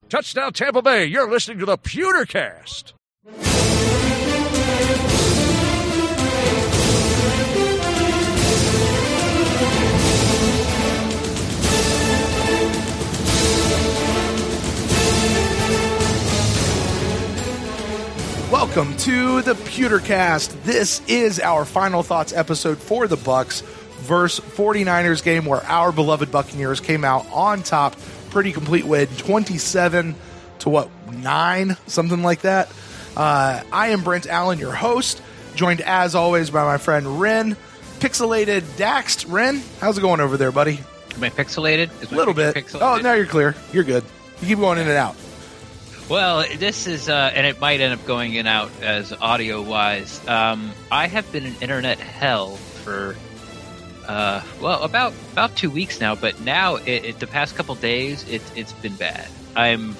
Touchdown Tampa Bay, you're listening to the Pewtercast. Welcome to the Pewtercast. This is our final thoughts episode for the Bucs versus 49ers game, where our beloved Buccaneers came out on top. Pretty complete win, 27-9, something like that. I am Brent Allen, your host, joined as always by my friend Ren, pixelated Daxed. Ren, how's it going over there, buddy? Am I pixelated? A little bit. Oh, now you're clear. You're good. You keep going in and out. Well, this is, and it might end up going in and out as audio-wise. I have been in internet hell for, about 2 weeks now, but now, the past couple days, it's been bad. I'm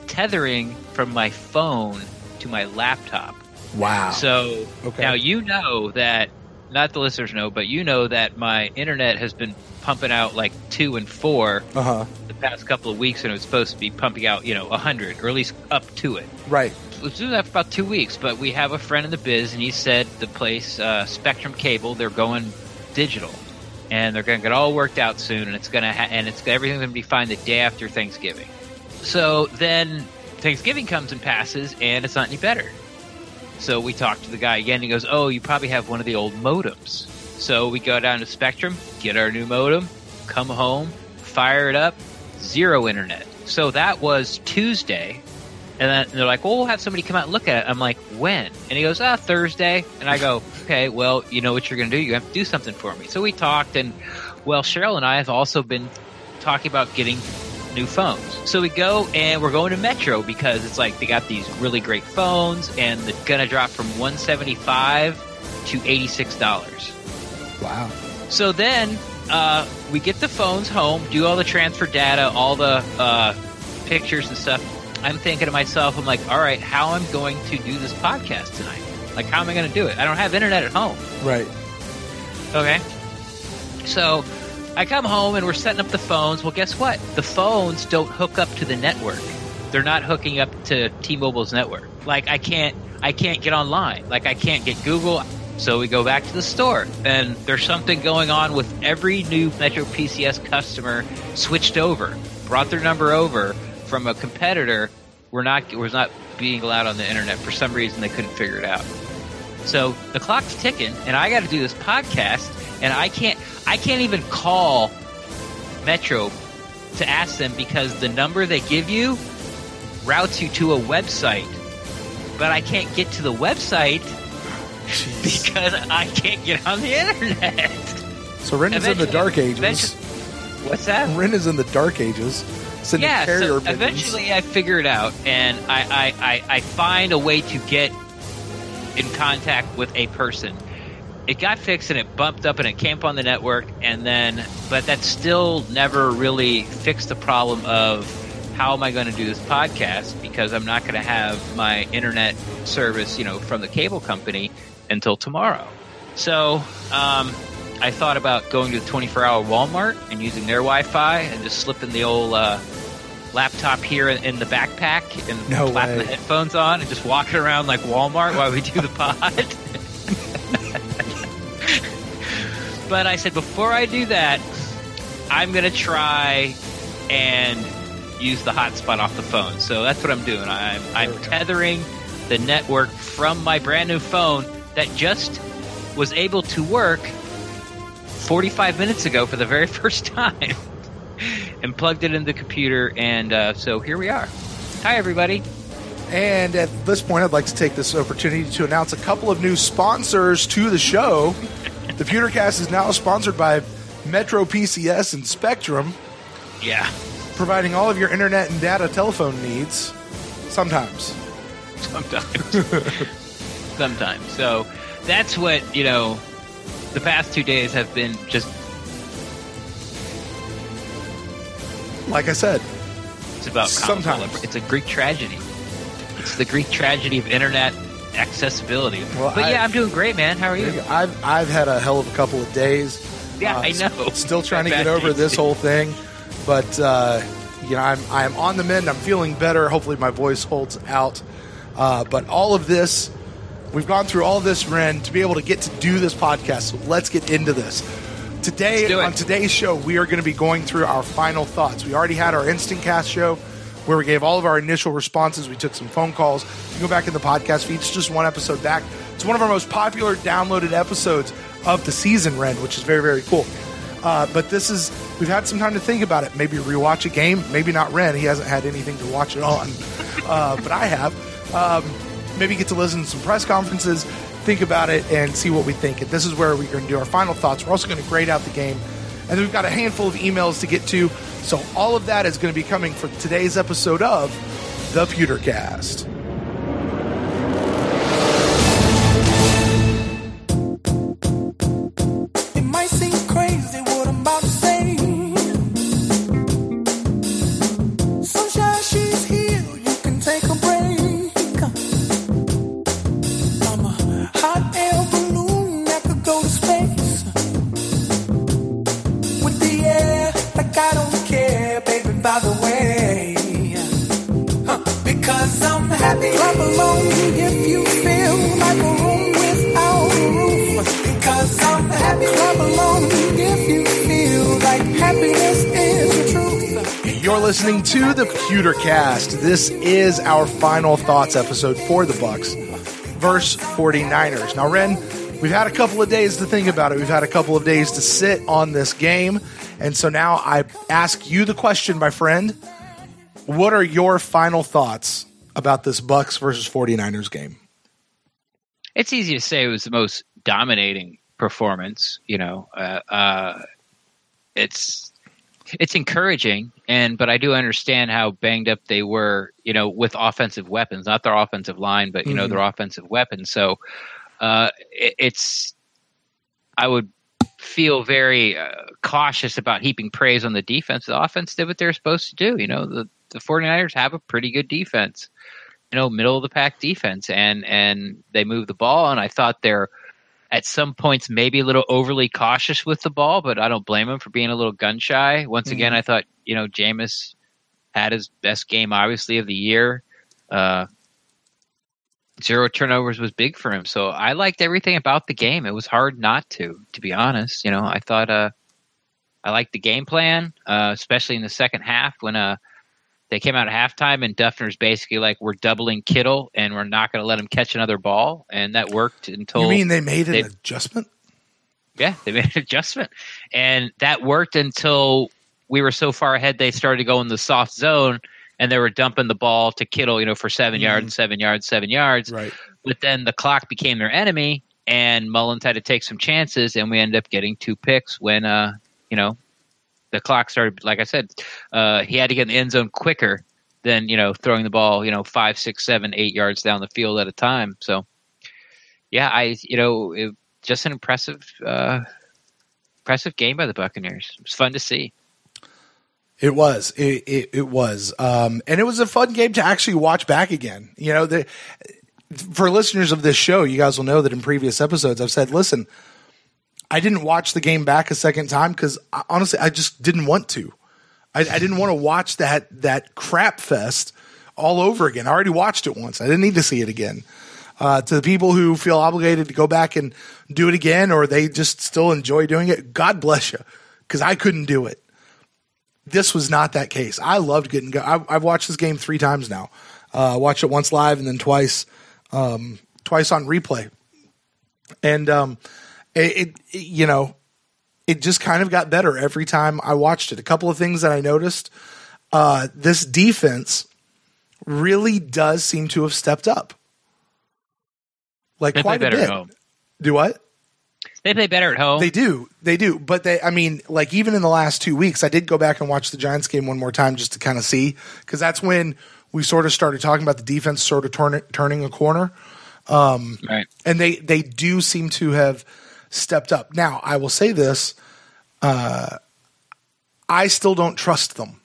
tethering from my phone to my laptop. Wow. So, Now you know that, not the listeners know, but you know that my internet has been pumping out like 2 and 4 the past couple of weeks, and it was supposed to be pumping out, 100, or at least up to it. Right. Let's do that for about 2 weeks, but we have a friend in the biz, and he said the place, Spectrum Cable, they're going digital, and they're going to get all worked out soon, and everything's going to be fine the day after Thanksgiving. So then Thanksgiving comes and passes, and it's not any better. So we talk to the guy again, and he goes, "Oh, you probably have one of the old modems." So we go down to Spectrum, get our new modem, come home, fire it up, zero internet. So that was Tuesday. And then they're like, "Well, we'll have somebody come out and look at it." I'm like, "When?" And he goes, Thursday. And I go, "Okay, well, you know what you're going to do. You have to do something for me." So we talked, and, well, Cheryl and I have also been talking about getting new phones. So we go, and we're going to Metro because it's like they got these really great phones, and they're going to drop from $175 to $86. Wow. So then we get the phones home, do all the transfer data, all the pictures and stuff. I'm thinking to myself, I'm like, all right, how am I going to do this podcast tonight? Like, how am I going to do it? I don't have internet at home. Right. Okay. So I come home, and we're setting up the phones. Well, guess what? The phones don't hook up to the network. They're not hooking up to T-Mobile's network. Like, I can't get online. Like, I can't get Google. So we go back to the store, and there's something going on with every new Metro PCS customer switched over, brought their number over from a competitor. Was not being allowed on the internet. For some reason, they couldn't figure it out. So the clock's ticking, and I got to do this podcast, and I can't even call Metro to ask them because the number they give you routes you to a website, but I can't get to the website. Jeez. Because I can't get on the internet. So Ren is in the dark ages. What's that? Ren is in the dark ages. Yeah, so eventually I figure it out, and I find a way to get in contact with a person. It got fixed, and it bumped up, and it came up on the network, but that still never really fixed the problem of how am I going to do this podcast, because I'm not going to have my internet service, from the cable company until tomorrow. So I thought about going to the 24-hour Walmart and using their Wi-Fi and just slipping the old laptop here in the backpack and clapping the headphones on and just walking around like Walmart while we do the pod. But I said, before I do that, I'm going to try and use the hotspot off the phone. So that's what I'm doing. I'm tethering the network from my brand new phone that just was able to work 45 minutes ago for the very first time, and plugged it in the computer, and so here we are. Hi, everybody. And at this point, I'd like to take this opportunity to announce a couple of new sponsors to the show. The Pewtercast is now sponsored by Metro PCS and Spectrum. Yeah. Providing all of your internet and data telephone needs. Sometimes. Sometimes. So that's what, the past 2 days have been just... Like I said. It's about sometimes. It's a Greek tragedy. It's the Greek tragedy of internet accessibility. Well, I'm doing great, man. How are you? I've had a hell of a couple of days. Yeah, I know. Still trying to get over this whole thing. But I'm on the mend. I'm feeling better. Hopefully my voice holds out. But all of this, we've gone through all this, Ren, to be able to get to do this podcast. So let's get into this. Today, on today's show, we are going to be going through our final thoughts. We already had our Instant Cast show where we gave all of our initial responses. We took some phone calls. You can go back in the podcast feed. It's just one episode back. It's one of our most popular downloaded episodes of the season, Ren, which is very, very cool. But we've had some time to think about it. Maybe rewatch a game. Maybe not Ren. He hasn't had anything to watch it on. But I have. Maybe get to listen to some press conferences, think about it, and see what we think. And this is where we're going to do our final thoughts. We're also going to grade out the game. And then we've got a handful of emails to get to. So all of that is going to be coming for today's episode of The Pewtercast. It might seem crazy what I'm about to say. Sunshine, she's here. You can take a break. I'm a hot air balloon that could go to space. With the air, like I don't care, baby, by the way. Because I'm happy. Clap along if you feel like a room without a roof. Because I'm happy. Clap along if you feel like happiness is the truth. You're listening to the Pewtercast. This is our final thoughts episode for the Bucs versus 49ers. Now, Ren, we've had a couple of days to think about it. We've had a couple of days to sit on this game. And so now I ask you the question, my friend. What are your final thoughts about this Bucs versus 49ers game? It's easy to say it was the most dominating performance. It's encouraging, but I do understand how banged up they were, with offensive weapons, not their offensive line, but their offensive weapons. So I would feel very cautious about heaping praise on the defense. The offense did what they're supposed to do. The 49ers have a pretty good defense, middle of the pack defense, and they move the ball. And I thought they're at some points maybe a little overly cautious with the ball, but I don't blame them for being a little gun shy. Once again, I thought, Jameis had his best game, obviously, of the year. 0 turnovers was big for him. So I liked everything about the game. It was hard not to be honest. I thought I liked the game plan, especially in the second half when they came out at halftime and Duffner's basically like, we're doubling Kittle and we're not going to let him catch another ball. And that worked until... You mean they made an adjustment? Yeah, they made an adjustment. And that worked until we were so far ahead they started to go in the soft zone and they were dumping the ball to Kittle, for 7 yards, 7 yards, 7 yards. Right. But then the clock became their enemy and Mullins had to take some chances and we ended up getting 2 picks when, the clock started, like I said, he had to get in the end zone quicker than, throwing the ball, 5, 6, 7, 8 yards down the field at a time. So, yeah, just an impressive game by the Buccaneers. It was fun to see. It was. It was. And it was a fun game to actually watch back again. For listeners of this show, you guys will know that in previous episodes I've said, listen, I didn't watch the game back a second time because honestly, I just didn't want to. I didn't want to watch that crap fest all over again. I already watched it once. I didn't need to see it again. To the people who feel obligated to go back and do it again, or they just still enjoy doing it, God bless you, because I couldn't do it. This was not that case. I loved getting go. I've watched this game 3 times now. Watched it once live and then twice on replay. And it just kind of got better every time I watched it. A couple of things that I noticed. This defense really does seem to have stepped up. Like they quite play a better bit. at home. Do what? They play better at home. They do. But even in the last 2 weeks, I did go back and watch the Giants game one more time just to kind of see, because that's when we sort of started talking about the defense sort of turning a corner. Right. And they do seem to have stepped up. Now, I will say this. I still don't trust them.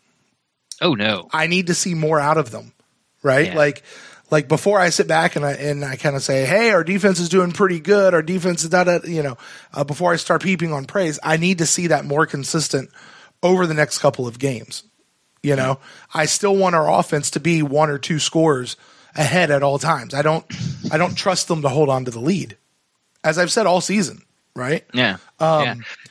Oh, no. I need to see more out of them, right? Yeah. Like before I sit back and I kind of say, hey, our defense is doing pretty good. Our defense is before I start peeping on praise, I need to see that more consistent over the next couple of games. You know, I still want our offense to be 1 or 2 scores ahead at all times. I don't trust them to hold on to the lead, as I've said all season. Right? Yeah.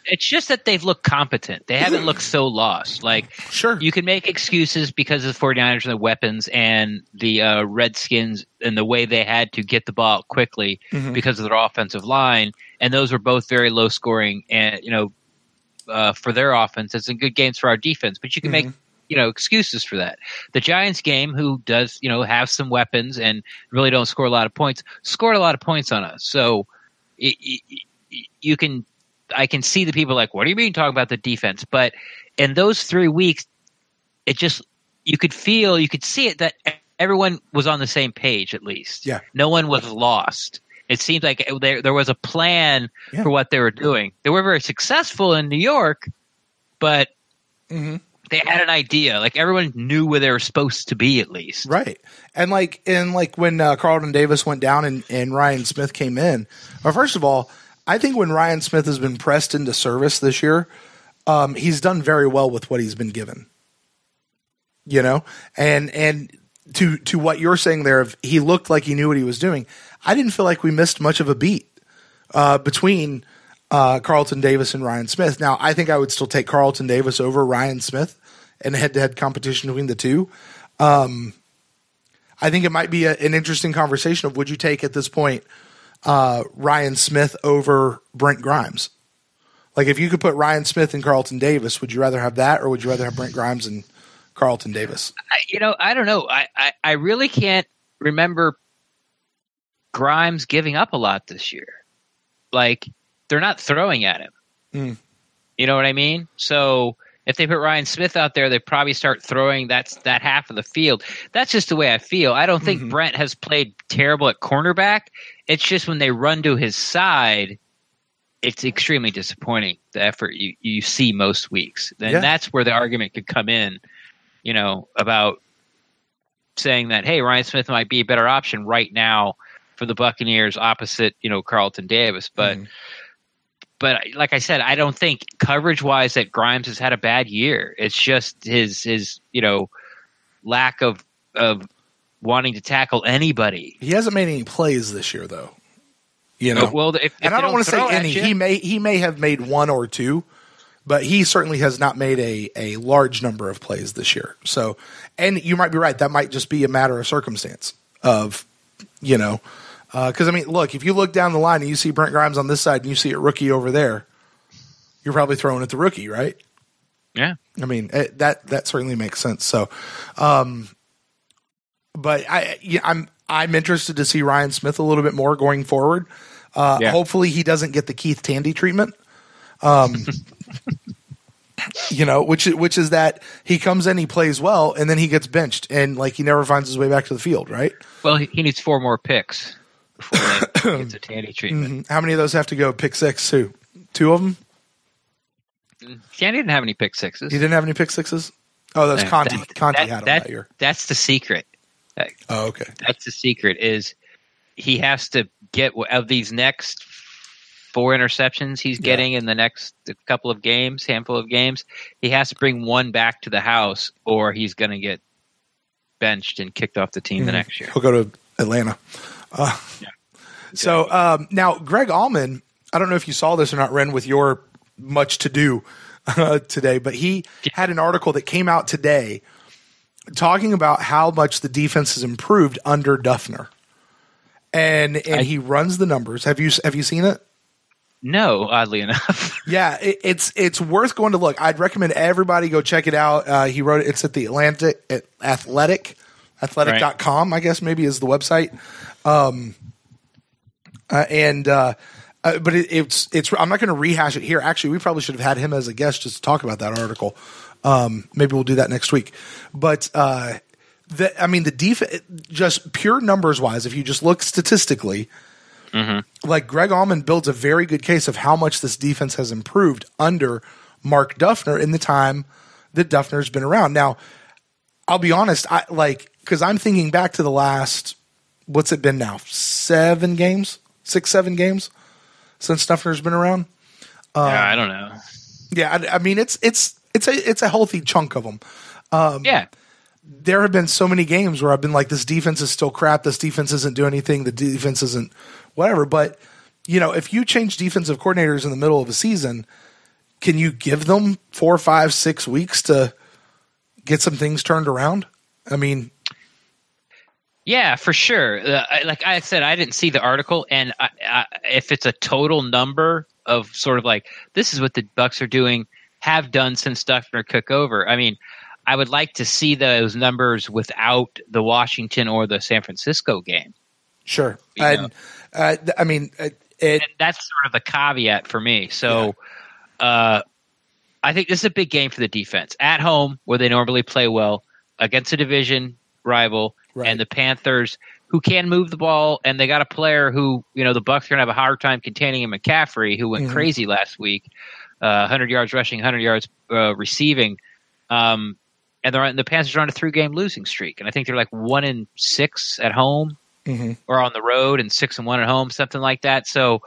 It's just that they've looked competent. They haven't looked so lost. Like, sure, you can make excuses because of the 49ers and the weapons and the Redskins and the way they had to get the ball quickly because of their offensive line. And those were both very low scoring and, for their offense. It's in good games for our defense, but you can make, excuses for that. The Giants game, who does, have some weapons and really don't score a lot of points, scored a lot of points on us. So I can see the people like, what do you mean talking about the defense? But in those 3 weeks, you could see it that everyone was on the same page at least. Yeah. No one was lost. It seemed like there was a plan for what they were doing. They were very successful in New York, but they had an idea. Like, everyone knew where they were supposed to be at least. Right. And when Carlton Davis went down and Ryan Smith came in, well, first of all, I think when Ryan Smith has been pressed into service this year, he's done very well with what he's been given. And to what you're saying there, he looked like he knew what he was doing. I didn't feel like we missed much of a beat between Carlton Davis and Ryan Smith. Now, I think I would still take Carlton Davis over Ryan Smith in head-to-head competition between the two. I think it might be an interesting conversation of, would you take at this point Ryan Smith over Brent Grimes? Like, if you could put Ryan Smith and Carlton Davis, would you rather have that, or would you rather have Brent Grimes and Carlton Davis? I don't know. I really can't remember Grimes giving up a lot this year. Like, they're not throwing at him. You know what I mean? So if they put Ryan Smith out there, they probably start throwing that half of the field. That's just the way I feel. I don't think Brent has played terrible at cornerback. It's just when they run to his side, it's extremely disappointing, the effort you see most weeks. Then that's where the argument could come in, about saying that, hey, Ryan Smith might be a better option right now for the Buccaneers opposite, Carlton Davis. But like I said, I don't think coverage-wise that Grimes has had a bad year. It's just his lack of wanting to tackle anybody. He hasn't made any plays this year, though. Well, if and I don't want to say any. He may have made 1 or 2, but he certainly has not made a large number of plays this year. So, and you might be right. That might just be a matter of circumstance of, because, look, if you look down the line and you see Brent Grimes on this side and you see a rookie over there, you're probably throwing at the rookie, right? Yeah. That certainly makes sense. So, but I'm interested to see Ryan Smith a little bit more going forward. Hopefully he doesn't get the Keith Tandy treatment. Which is that he comes in, he plays well, and then he gets benched, and he never finds his way back to the field, right? Well, he needs 4 more picks before he gets a Tandy treatment. How many of those have to go pick 6 too? 2 of them? Tandy didn't have any pick 6s. He didn't have any pick 6s? Oh, that's Conti. Conti had them that year. That's the secret. Oh, okay. That's the secret, is he has to get of these next 4 interceptions he's getting in the next handful of games, he has to bring 1 back to the house, or he's going to get benched and kicked off the team the next year. He'll go to Atlanta. So now Greg Allman, I don't know if you saw this or not, Ren, with your much to do today, but he had an article that came out today talking about how much the defense has improved under Duffner, and he runs the numbers. Have you seen it? No, oddly enough. Yeah, it's worth going to look. I'd recommend everybody go check it out. He wrote it. It's at the athletic.com, I guess maybe is the website. But it's I'm not going to rehash it here. Actually, we probably should have had him as a guest just to talk about that article. Maybe we'll do that next week. But the defense, just pure numbers wise, if you just look statistically, like Greg Allman builds a very good case of how much this defense has improved under Mark Duffner in the time that Duffner's been around. Now, I'll be honest, because I'm thinking back to the last, what's it been now? 7 games since Duffner's been around. I don't know. Yeah, it's a healthy chunk of them. Yeah. There have been so many games where I've been like, this defense is still crap. This defense isn't doing anything. The defense isn't whatever. But, if you change defensive coordinators in the middle of a season, can you give them 4, 5, 6 weeks to get some things turned around? I mean, yeah, for sure. Like I said, I didn't see the article, and if it's a total number of sort of like, this is what the Bucs are doing, have done since Duffner took over. I mean, I would like to see those numbers without the Washington or the San Francisco game. Sure. And and that's sort of the caveat for me. So I think this is a big game for the defense. At home, where they normally play well, against a division rival, and the Panthers, who can move the ball, and they got a player who, the Bucs are going to have a hard time containing him, McCaffrey, who went crazy last week, 100 yards rushing, 100 yards receiving. And the Panthers are on a 3-game losing streak, and I think they're like 1-6 at home or on the road, and 6-1 at home, something like that. So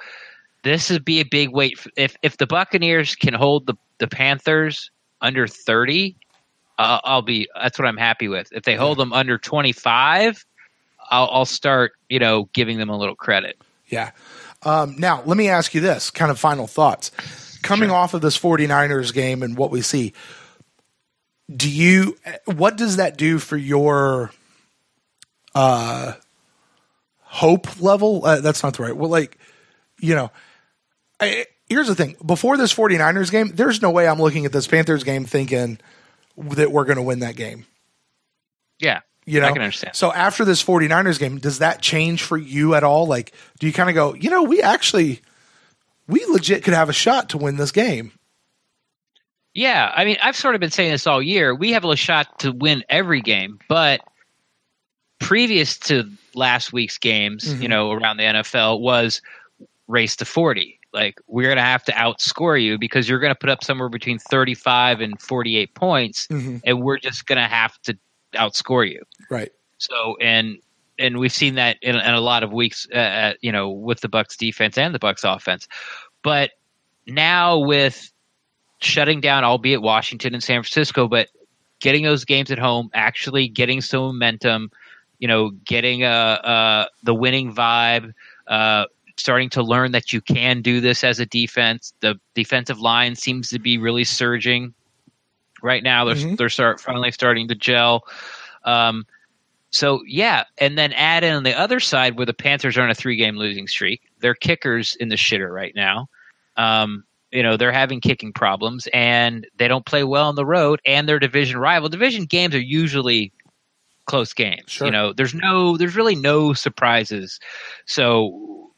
this would be a big weight. If the Buccaneers can hold the Panthers under 30, that's what I'm happy with. If they hold them under 25, I'll start, giving them a little credit. Yeah. Now, let me ask you this, kind of final thoughts. Coming off of this 49ers game and what we see, what does that do for your hope level? That's not the right. Well, here's the thing. Before this 49ers game, there's no way I'm looking at this Panthers game thinking that we're going to win that game. Yeah. I can understand. So after this 49ers game, does that change for you at all? Like, do you kind of go, we legit could have a shot to win this game? Yeah. I mean, I've sort of been saying this all year. We have a shot to win every game, but previous to last week's games, around the NFL was race to 40. Like, we're going to have to outscore you because you're going to put up somewhere between 35 and 48 points, and we're just going to have to outscore you. Right. So, and we've seen that in a lot of weeks, with the Bucs defense and the Bucs offense. But now with shutting down, albeit Washington and San Francisco, but getting those games at home, actually getting some momentum, getting the winning vibe, starting to learn that you can do this as a defense. The defensive line seems to be really surging right now. They're finally starting to gel. So, yeah, and then add in on the other side where the Panthers are on a 3-game losing streak. Their kicker's in the shitter right now. They're having kicking problems, and they don't play well on the road, and their division rival. Division games are usually close games. Sure. There's really no surprises. So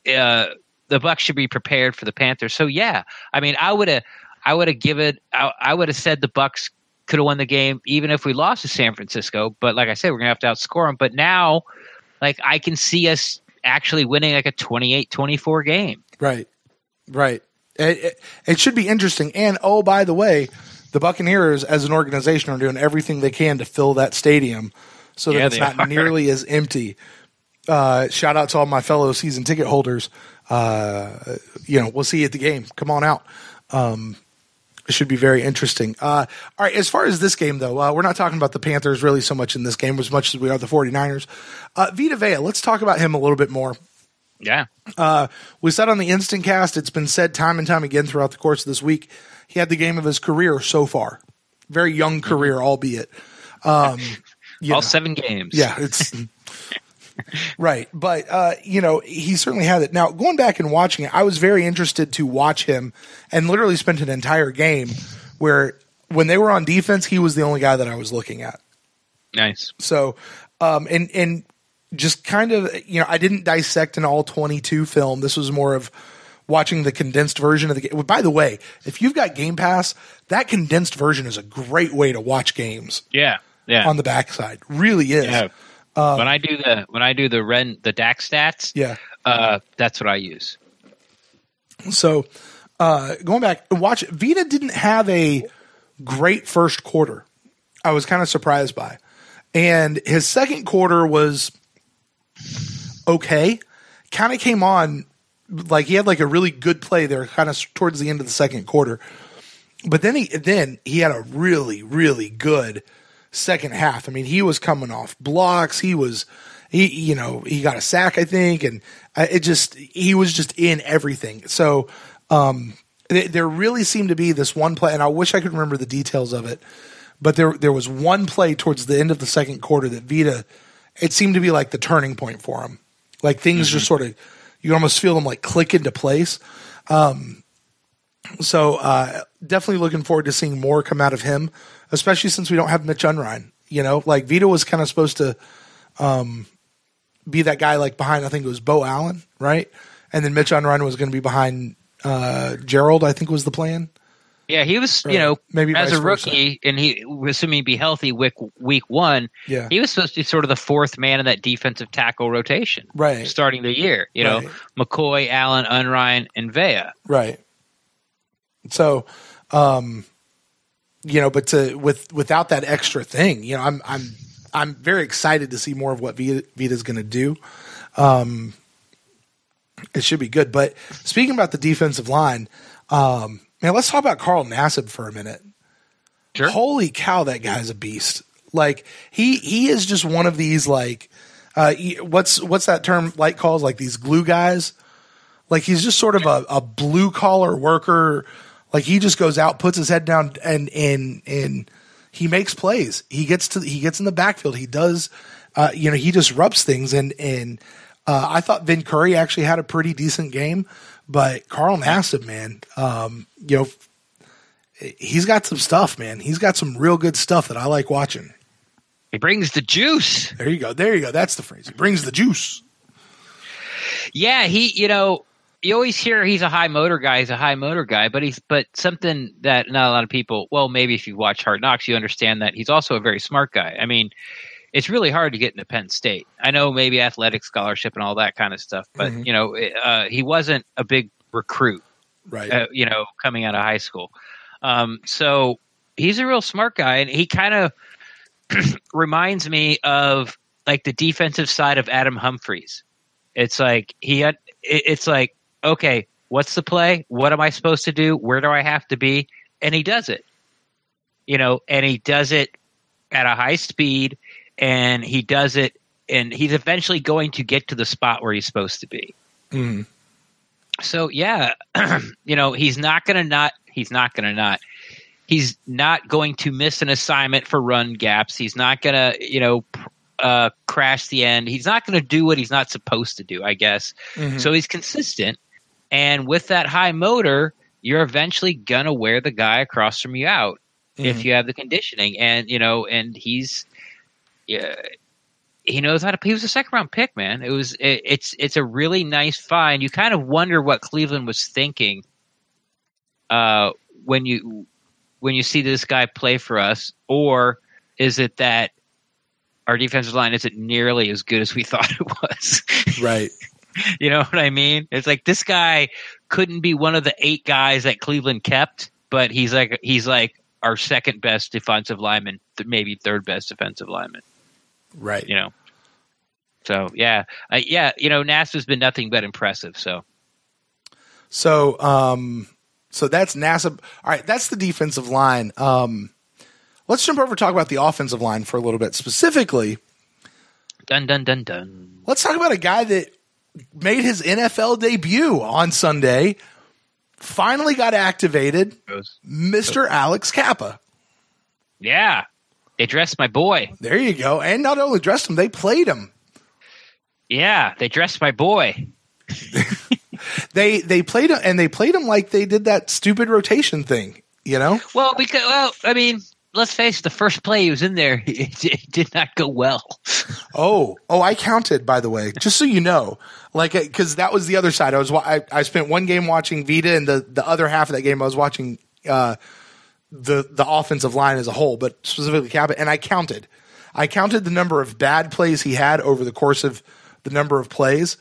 the Bucs should be prepared for the Panthers. So, yeah, I mean, I would have said the Bucs could have won the game even if we lost to San Francisco. But like I said, we're going to have to outscore them. But now, I can see us actually winning like a 28-24 game. Right. It should be interesting. And, oh, by the way, the Buccaneers as an organization are doing everything they can to fill that stadium so that it's not nearly as empty. Shout out to all my fellow season ticket holders. We'll see you at the game. Come on out. It should be very interesting. All right, as far as this game, though, we're not talking about the Panthers really so much in this game as much as we are the 49ers. Vita Vea, let's talk about him a little bit more. Yeah. We said on the Instant Cast, it's been said time and time again throughout the course of this week, he had the game of his career so far. Very young career, albeit. All 7 games. Yeah, it's... Right. But, he certainly had it. Now, going back and watching it, I was very interested to watch him and literally spent an entire game where when they were on defense, he was the only guy that I was looking at. Nice. So, and just kind of, I didn't dissect an all 22 film. This was more of watching the condensed version of the game. By the way, if you've got Game Pass, that condensed version is a great way to watch games. Yeah. On the backside. Really is. Yeah. When I do the DAX stats, that's what I use. So, going back and watch, Vita didn't have a great first quarter. I was kind of surprised by, and his second quarter was okay. Kind of came on like he had like a really good play there, kind of towards the end of the second quarter. But then he had a really, really good second half. I mean, he was coming off blocks. He got a sack, I think, and he was just in everything. So there really seemed to be this one play, and I wish I could remember the details of it, but there was one play towards the end of the second quarter that Vita, it seemed to be like the turning point for him. Like things just sort of, you almost feel them like click into place. So definitely looking forward to seeing more come out of him, especially since we don't have Mitch Unrein. Like Vita was kind of supposed to be that guy like behind, I think it was Bo Allen, right? And then Mitch Unrein was going to be behind Gerald, I think was the plan. Yeah, he was, maybe as a versa. rookie, and he was assuming he'd be healthy week one. Yeah. He was supposed to be sort of the fourth man in that defensive tackle rotation, right? Starting the year, right. McCoy, Allen, Unrein, and Vea, right? So, but without that extra thing, I'm very excited to see more of what Vita's going to do. It should be good. But speaking about the defensive line, man, let's talk about Carl Nassib for a minute. Sure. Holy cow, that guy's a beast. Like he is just one of these like what's that term Light calls, like these glue guys? Like he's just sort of a blue collar worker. Like he just goes out, puts his head down, and he makes plays. He gets in the backfield. He does, he disrupts things. And I thought Vin Curry actually had a pretty decent game, but Carl Nassib, man, he's got some stuff, man. He's got some real good stuff that I like watching. He brings the juice. There you go. That's the phrase. He brings the juice. Yeah, you always hear he's a high motor guy. But something that not a lot of people. Well, maybe if you watch Hard Knocks, you understand that he's also a very smart guy. I mean, it's really hard to get into Penn State. I know maybe athletic scholarship and all that kind of stuff, but he wasn't a big recruit, right? Coming out of high school. So he's a real smart guy, and he kind of reminds me of like the defensive side of Adam Humphries. It's like okay, what's the play? What am I supposed to do? Where do I have to be? And he does it, and he does it at a high speed, and he does it, and he's eventually going to get to the spot where he's supposed to be. Mm. So yeah, he's not going to miss an assignment for run gaps. He's not going to, crash the end. He's not going to do what he's not supposed to do, I guess. Mm-hmm. So he's consistent. And with that high motor, you're eventually going to wear the guy across from you out if you have the conditioning. And, and he knows how to, he was a second round pick, man. It's a really nice find. You kind of wonder what Cleveland was thinking when you see this guy play for us, or is it that our defensive line isn't nearly as good as we thought it was? Right. You know what I mean? It's like this guy couldn't be one of the 8 guys that Cleveland kept, but he's like our second best defensive lineman, maybe third best defensive lineman. Right. So yeah. Nassib's been nothing but impressive. So that's Nassib. All right, that's the defensive line. Let's jump over and talk about the offensive line for a little bit. Specifically, dun dun dun dun. Let's talk about a guy that made his NFL debut on Sunday. Finally got activated, Mr. Alex Kappa. Yeah, they dressed my boy. There you go. And not only dressed him, they played him. Yeah, they dressed my boy. They played him, and they played him like they did that stupid rotation thing, Well, I mean, let's face it, the first play he was in there, it did not go well. Oh, I counted, by the way, just so you know, because that was the other side. I spent one game watching Vita, and the other half of that game I was watching the offensive line as a whole, but specifically Kappa, and I counted the number of bad plays he had over the course of the number of plays.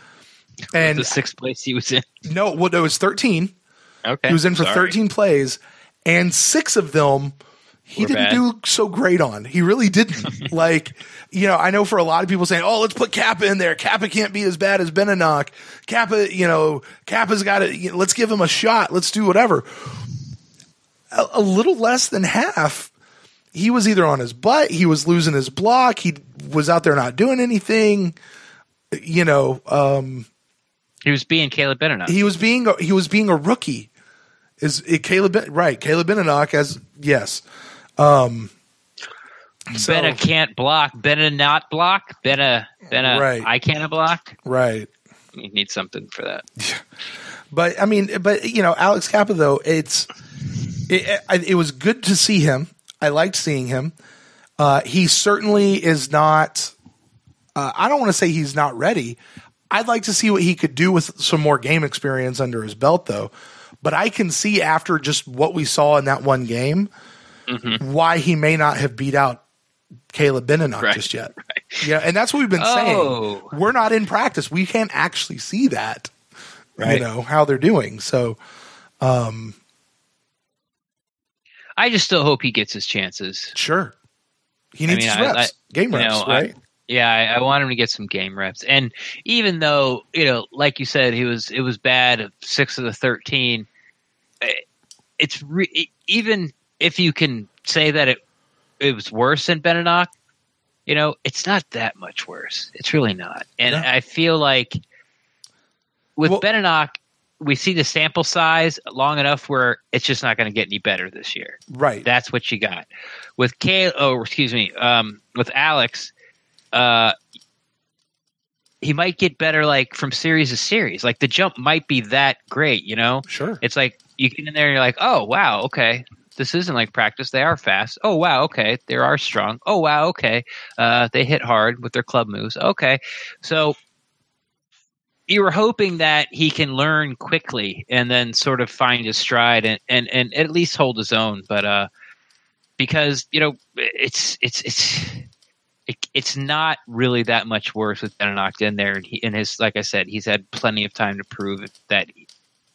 And the 6th place he was in. No, well, it was 13. Okay. He was in for 13 plays, and 6 of them he didn't do so great on. He really didn't. I know for a lot of people saying, "Oh, let's put Kappa in there. Kappa can't be as bad as Beninock. Kappa's got it. Let's give him a shot. Let's do whatever." a little less than half, he was either on his butt, he was losing his block, he was out there not doing anything. You know, he was being Caleb Benenoch. He was being a rookie. Caleb Benenoch as yes. Benna can't block. Benna not block. Benna. Right. I can't block. Right. You need something for that. But I mean, you know, Alex Kappa though, it was good to see him. I liked seeing him. He certainly is not. I don't want to say he's not ready. I'd like to see what he could do with some more game experience under his belt, though. But I can see after just what we saw in that one game, why he may not have beat out Caleb Benenoch just yet. Right. Yeah, and that's what we've been saying. We're not in practice. We can't actually see that. Right. You know, how they're doing. So I just still hope he gets his chances. Sure. He needs his reps. Game reps, right? I want him to get some game reps. And even though, you know, like you said, it was bad 6 of the 13, even if you can say that it was worse than Benenoch, you know, it's not that much worse. It's really not. And I feel like with Benenoch, we see the sample size long enough where it's just not going to get any better this year. Right. That's what you got. With with Alex, he might get better like from series to series. Like the jump might be that great, you know? Sure. It's like you get in there and you're like, oh, wow, okay. This isn't like practice. They are fast. Oh, wow, okay. They are strong. Oh, wow, okay. They hit hard with their club moves. Okay. So you were hoping that he can learn quickly and then sort of find his stride and at least hold his own. But because, you know, it's not really that much worse with Benenoch in there. And his, like I said, he's had plenty of time to prove that,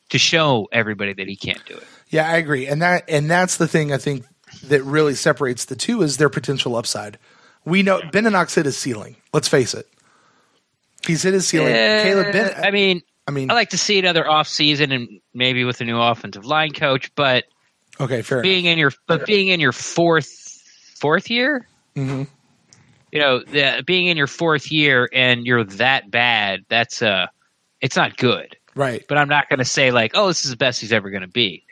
to show everybody that he can't do it. Yeah, I agree. And that's the thing I think that really separates the two is their potential upside. We know Benenoch's hit his ceiling. Let's face it. He's hit his ceiling. I mean, I like to see another off season and maybe with a new offensive line coach, but okay, fair being enough. being in your fourth year, mm-hmm. You know, being in your 4th year and you're that bad, it's not good. Right. But I'm not going to say like, oh, this is the best he's ever going to be.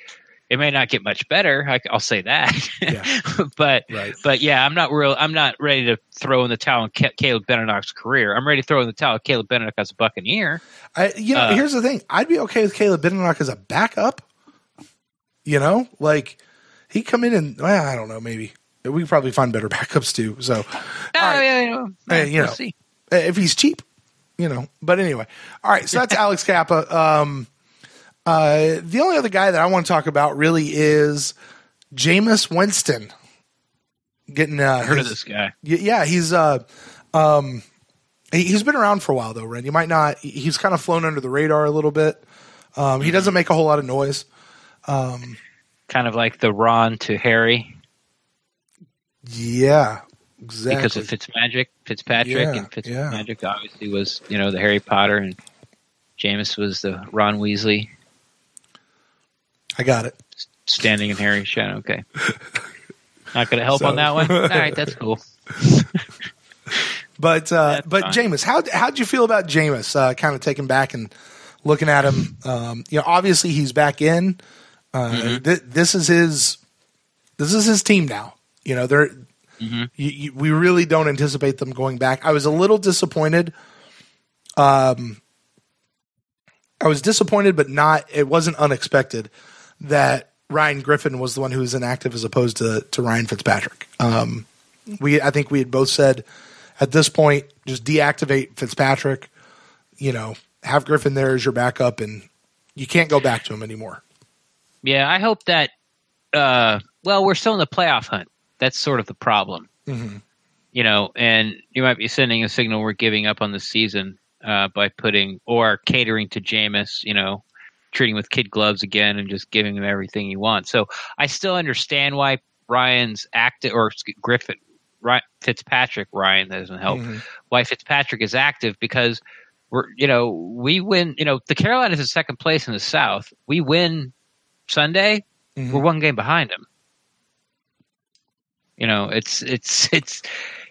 It may not get much better. I'll say that. Yeah. but yeah, I'm not ready to throw in the towel on Caleb Benenoch's career. I'm ready to throw in the towel on Caleb Benenoch as a Buccaneer. Here's the thing. I'd be okay with Caleb Benenoch as a backup. You know, like he come in and I don't know, maybe we could probably find better backups too. So, we'll see if he's cheap, you know. But anyway, all right. So that's Alex Kappa. The only other guy that I want to talk about really is Jameis Winston. Getting heard of this guy? Yeah, he's been around for a while though, Ren. You might not. He's kind of flown under the radar a little bit. He doesn't make a whole lot of noise. Kind of like the Ron to Harry. Yeah, exactly. Because of Fitzpatrick, and Fitzmagic obviously was, you know, the Harry Potter, and Jameis was the Ron Weasley. I got it. Standing in Harry's shadow. Okay. Not going to help on that one. All right, that's cool. But Jameis, how'd you feel about Jameis? Kind of taking back and looking at him. You know, obviously he's back in. This is his team now. You know, we really don't anticipate them going back. I was a little disappointed. I was disappointed, but it wasn't unexpected that Ryan Griffin was the one who was inactive as opposed to Ryan Fitzpatrick. I think we had both said at this point, just deactivate Fitzpatrick, you know, have Griffin there as your backup, and you can't go back to him anymore. Yeah, I hope that, we're still in the playoff hunt. That's sort of the problem. Mm-hmm. You know, and you might be sending a signal we're giving up on the season by catering to Jameis, you know, treating with kid gloves again and just giving him everything he wants. So I still understand why Ryan's active, or Fitzpatrick, Ryan, that doesn't help, why Fitzpatrick is active, because we win, you know, the Carolinas is second place in the South. We win Sunday, We're one game behind them. It's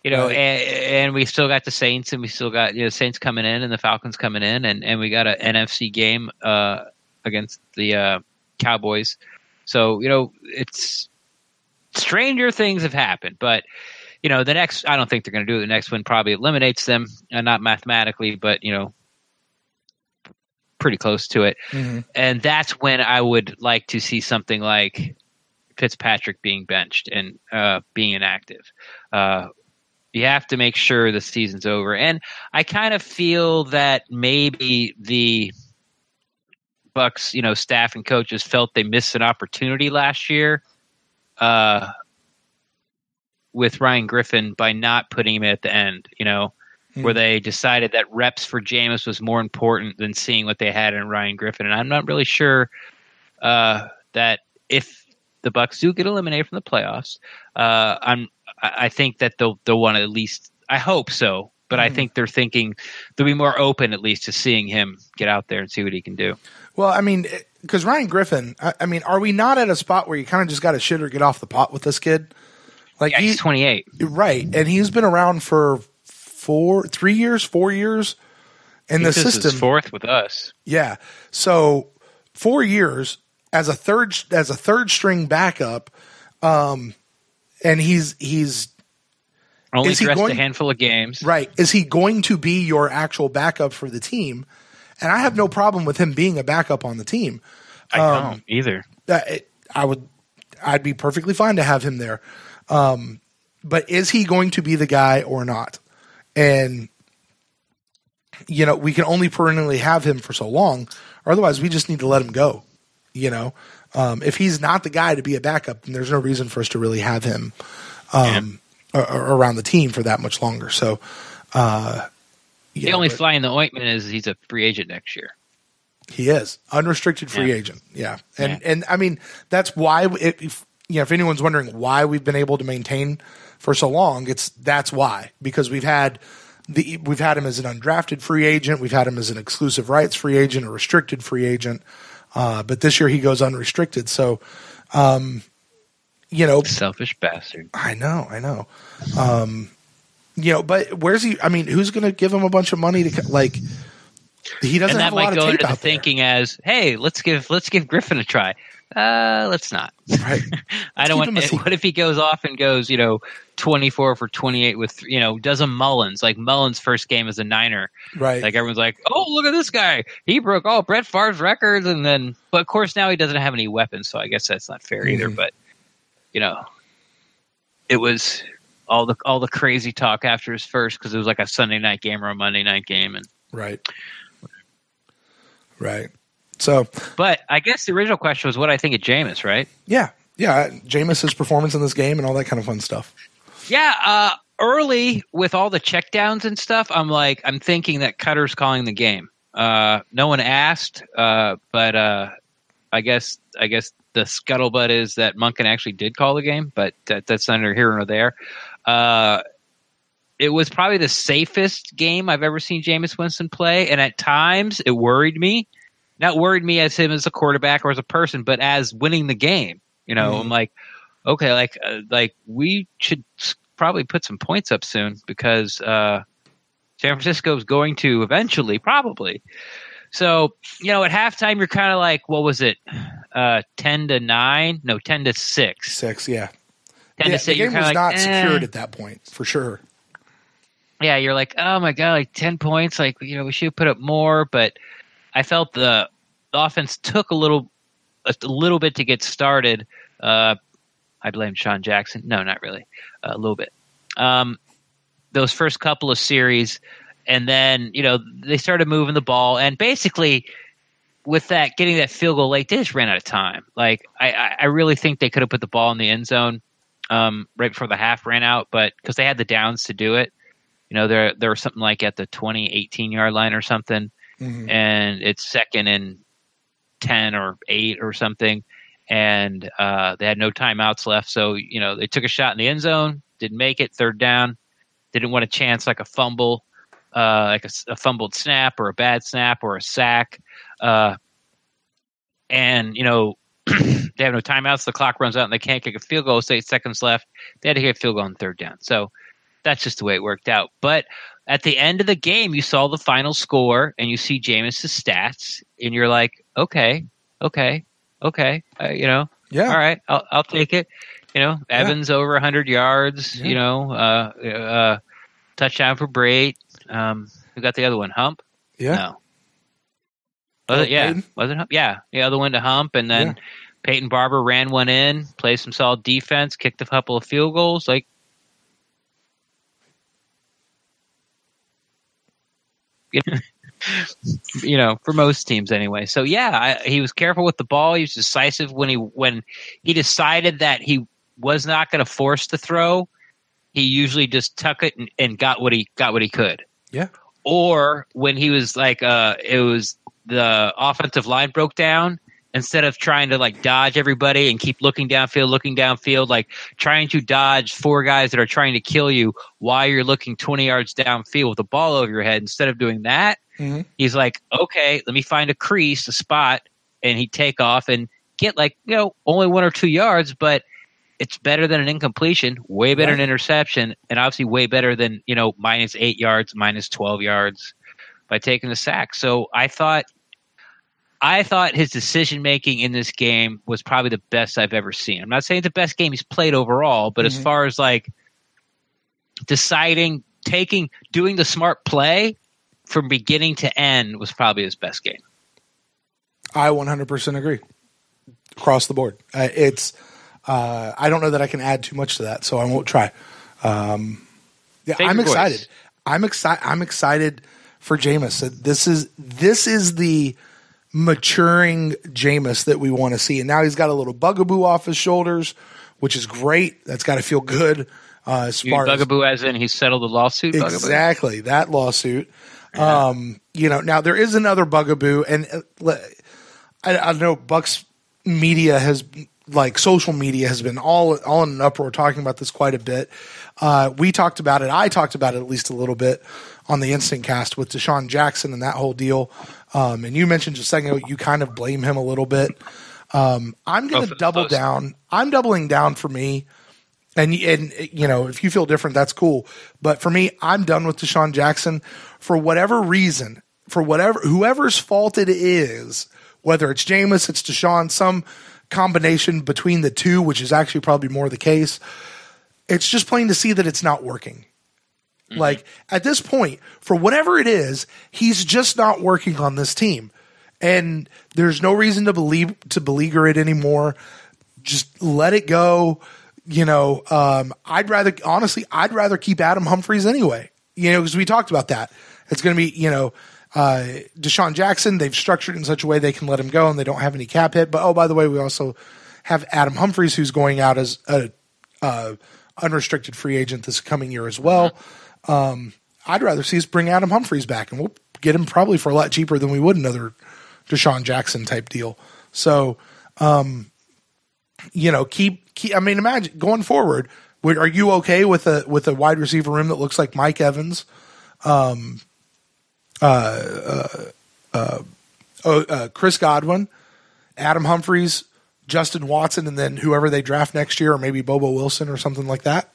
Right. and we still got the Saints, and we still got Saints coming in, and the Falcons coming in, and we got an NFC game against the Cowboys. So it's stranger things have happened, but the next, I don't think they're going to do it. The next one probably eliminates them, and not mathematically, but pretty close to it. Mm-hmm. And that's when I would like to see something like Fitzpatrick being benched and being inactive. You have to make sure the season's over. And I kind of feel that maybe the Bucs, staff and coaches felt they missed an opportunity last year with Ryan Griffin by not putting him at the end, where they decided that reps for Jameis was more important than seeing what they had in Ryan Griffin. And I'm not really sure that if the Bucs do get eliminated from the playoffs, I think that they'll want to at least, I hope so, but I think they're thinking they'll be more open at least to seeing him get out there and see what he can do. Well, I mean, because Ryan Griffin, I mean, are we not at a spot where you kind of just got to shit or get off the pot with this kid? Like he's 28. Right. And he's been around for 4 years in the system. This is fourth with us. Yeah. So 4 years as a third string backup, and he's only dressed a handful of games. Right. Is he going to be your actual backup for the team? And I have no problem with him being a backup on the team. I don't either. I'd be perfectly fine to have him there. But is he going to be the guy or not? And we can only perennially have him for so long. Or otherwise, we just need to let him go. If he's not the guy to be a backup, then there's no reason for us to really have him around the team for that much longer. So, the only fly in the ointment is he's a free agent next year. He is unrestricted free agent. Yeah. And I mean, that's why if anyone's wondering why we've been able to maintain for so long, that's why, because we've had him as an undrafted free agent. We've had him as an exclusive rights free agent, a restricted free agent. But this year he goes unrestricted. So, selfish bastard. I know. But where's he? I mean, who's going to give him a bunch of money to like? He doesn't have a lot of tape out there. And that might go into the thinking as, hey, let's give Griffin a try. Let's not. Right. I don't want. What if he goes off and goes, 24 for 28 with, does a Mullins, like Mullins' first game as a Niner. Right. Like everyone's like, oh, look at this guy. He broke all Brett Favre's records, but of course now he doesn't have any weapons, so I guess that's not fair either. But it was all the crazy talk after his first, because it was like a Sunday night game or a Monday night game, and right. So, but I guess the original question was what I think of Jameis, right? Yeah. Jameis's performance in this game and all that kind of fun stuff. Yeah. Early with all the checkdowns and stuff, I'm thinking that Cutter's calling the game. No one asked, but I guess the scuttlebutt is that Monken actually did call the game, but that's neither here nor there. It was probably the safest game I've ever seen Jameis Winston play, and at times it worried me. Not worried me as him as a quarterback or as a person, but as winning the game. I'm like, okay, like we should probably put some points up soon, because San Francisco's going to eventually, probably. So, at halftime you're kind of like, what was it? 10-9? No, 10-6. 6, yeah. 10-6. The game was not secured at that point, for sure. Yeah, you're like, oh my God, like 10 points. Like, we should put up more, but I felt the offense took a little bit to get started. I blame Sean Jackson. No, not really. A little bit. Those first couple of series, and then they started moving the ball, and basically with that getting that field goal late, they just ran out of time. Like I really think they could have put the ball in the end zone right before the half ran out, but because they had the downs to do it. There was something like at the 18 yard line or something. And it's 2nd and 10 or 8 or something, and they had no timeouts left. So they took a shot in the end zone, didn't make it. 3rd down, didn't want a chance like a fumble, like a fumbled snap or a bad snap or a sack, and they have no timeouts. The clock runs out and they can't kick a field goal. With 8 seconds left. They had to kick a field goal on 3rd down. So that's just the way it worked out. But at the end of the game, you saw the final score and you see Jameis's stats, and you're like, okay, yeah, all right, I'll take it. Evans over 100 yards. Yeah. Touchdown for Brate. Who got the other one? Hump? Yeah. No. Was it? Yeah. Was it Hump? Yeah. The other one to Hump, and then Peyton Barber ran one in, played some solid defense, kicked a couple of field goals. Like, for most teams anyway. So yeah, he was careful with the ball. He was decisive when he decided that he was not going to force the throw. He usually just tuck it and got what he could. Yeah. Or when he was like, it was the offensive line broke down, instead of trying to like dodge everybody and keep looking downfield, like trying to dodge 4 guys that are trying to kill you while you're looking 20 yards downfield with the ball over your head. Instead of doing that, he's like, okay, let me find a crease, a spot, and he'd take off and get only 1 or 2 yards, but it's better than an incompletion, way better than an interception, and obviously way better than, minus 8 yards, minus 12 yards by taking the sack. So I thought his decision-making in this game was probably the best I've ever seen. I'm not saying it's the best game he's played overall, but as far as like deciding, doing the smart play from beginning to end was probably his best game. I 100% agree. Across the board. I don't know that I can add too much to that, so I won't try. I'm excited. I'm excited for Jameis. This is the maturing Jameis that we want to see, and now he's got a little bugaboo off his shoulders, which is great. That's got to feel good. Bugaboo, as in he settled the lawsuit. Exactly, that lawsuit. Yeah. Now there is another bugaboo, and I know Bucs media has. Like social media has been all in an uproar talking about this quite a bit. We talked about it. I talked about it at least a little bit on the Instant Cast with Deshaun Jackson and that whole deal. And you mentioned just a second ago, you kind of blame him a little bit. I'm going to double down. I'm doubling down for me. And if you feel different, that's cool. But for me, I'm done with Deshaun Jackson for whatever reason, whoever's fault it is, whether it's Jameis, it's Deshaun, some combination between the two, which is actually probably more the case. It's just plain to see that it's not working. Like at this point, for whatever it is, he's just not working on this team. And there's no reason to beleaguer it anymore. Just let it go. I'd rather keep Adam Humphries anyway, because we talked about that. It's going to be, Deshaun Jackson, they've structured it in such a way they can let him go and they don't have any cap hit. But, by the way, we also have Adam Humphries, who's going out as a unrestricted free agent this coming year as well. I'd rather see us bring Adam Humphries back, and we'll get him probably for a lot cheaper than we would another Deshaun Jackson type deal. So, imagine going forward. Are you okay with a wide receiver room that looks like Mike Evans, Chris Godwin, Adam Humphries, Justin Watson, and then whoever they draft next year, or maybe Bobo Wilson or something like that?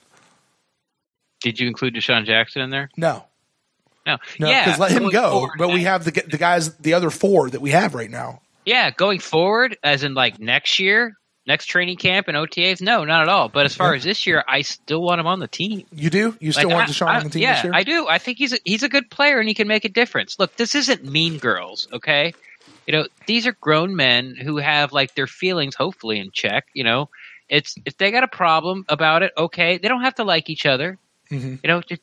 Did you include Deshaun Jackson in there? No. Yeah, because let him go. Forward, but we have the guys, the other 4 that we have right now. Yeah, going forward, as in like next year, next training camp and OTAs, no, not at all. But as far as this year, I still want him on the team. You do? You still want Deshaun on the team this year? Yeah, I do. I think he's a good player and he can make a difference. Look, this isn't Mean Girls, okay? These are grown men who have like their feelings hopefully in check. It's if they got a problem about it, okay, they don't have to like each other.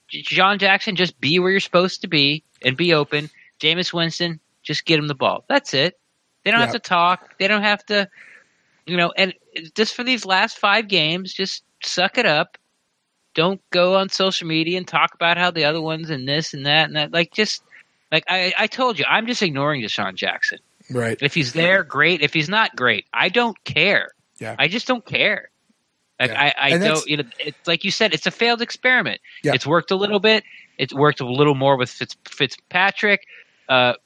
John Jackson, just be where you're supposed to be and be open. Jameis Winston, just get him the ball. That's it. They don't have to talk. They don't have to, and just for these last 5 games, just suck it up. Don't go on social media and talk about how the other one's and this and that and that. I told you, I'm just ignoring Deshaun Jackson. Right. If he's there, great. If he's not, great. I don't care. Yeah. I just don't care. I know, it's like you said, it's a failed experiment. Yeah. It's worked a little bit. It's worked a little more with Fitzpatrick. I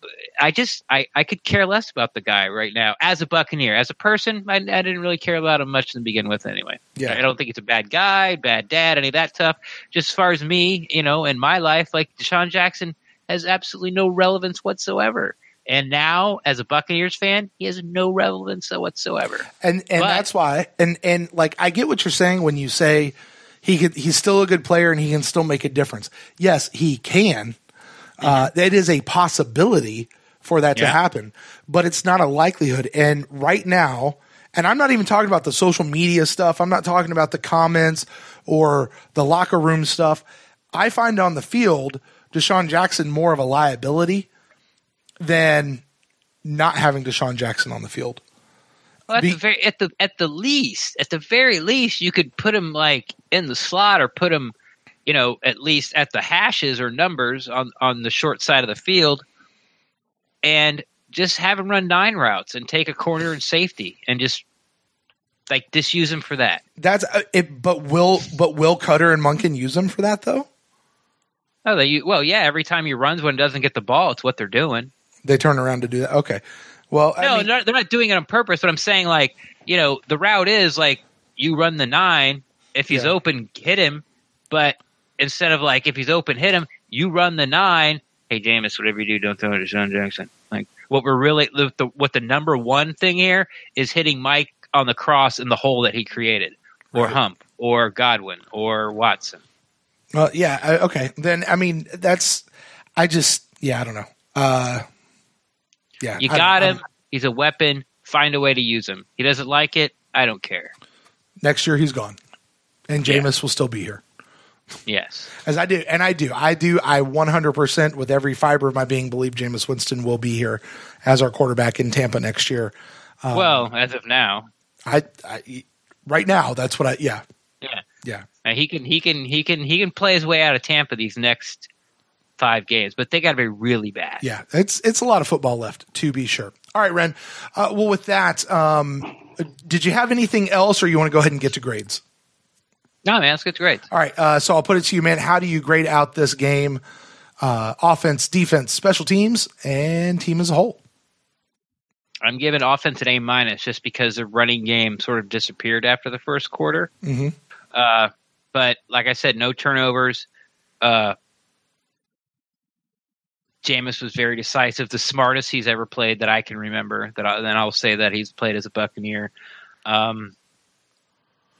could care less about the guy right now as a Buccaneer. As a person, I didn't really care about him much to begin with anyway. Yeah. I don't think he's a bad guy, bad dad, any of that stuff. Just as far as me, in my life, like Deshaun Jackson has absolutely no relevance whatsoever. And now, as a Buccaneers fan, he has no relevance whatsoever. And that's why. And like, I get what you're saying when you say he's still a good player and he can still make a difference. Yes, he can. That is a possibility for that to happen, but it's not a likelihood. And right now, and I'm not even talking about the social media stuff. I'm not talking about the comments or the locker room stuff. I find on the field, Deshaun Jackson more of a liability than not having Deshaun Jackson on the field. Well, at the very least, you could put him like in the slot or put him, at least at the hashes or numbers on the short side of the field, and just have him run 9 routes and take a corner and safety and just use him for that. That's it. But will Cutter and Monken use him for that though? Oh, every time he runs when he doesn't get the ball, it's what they're doing. They turn around to do that. Okay. Well, they're not doing it on purpose. But I'm saying, the route is you run the 9. If he's open, hit him. But instead of if he's open, hit him, you run the 9. Hey, Jameis, whatever you do, don't throw it to Deshaun Jackson. What we're really what the number one thing here is hitting Mike on the cross in the hole that he created, or Hump, or Godwin, or Watson. Well, yeah, okay. Then I mean, I don't know. You got him. He's a weapon. Find a way to use him. He doesn't like it. I don't care. Next year he's gone, and Jameis will still be here. Yes, as I do. I 100% with every fiber of my being believe Jameis Winston will be here as our quarterback in Tampa next year. As of now, right now, that's what yeah. He can play his way out of Tampa these next 5 games, but they got to be really bad. Yeah, it's a lot of football left, to be sure. All right, Ren. Well, with that, did you have anything else, or you want to go ahead and get to grades? No, man, let's get to grades. All right, so I'll put it to you, man. How do you grade out this game? Offense, defense, special teams, and team as a whole. I'm giving offense an A- just because the running game sort of disappeared after the first quarter. Mm-hmm. But like I said, no turnovers. Jameis was very decisive, the smartest he's ever played that I can remember. Then I'll say that he's played as a Buccaneer.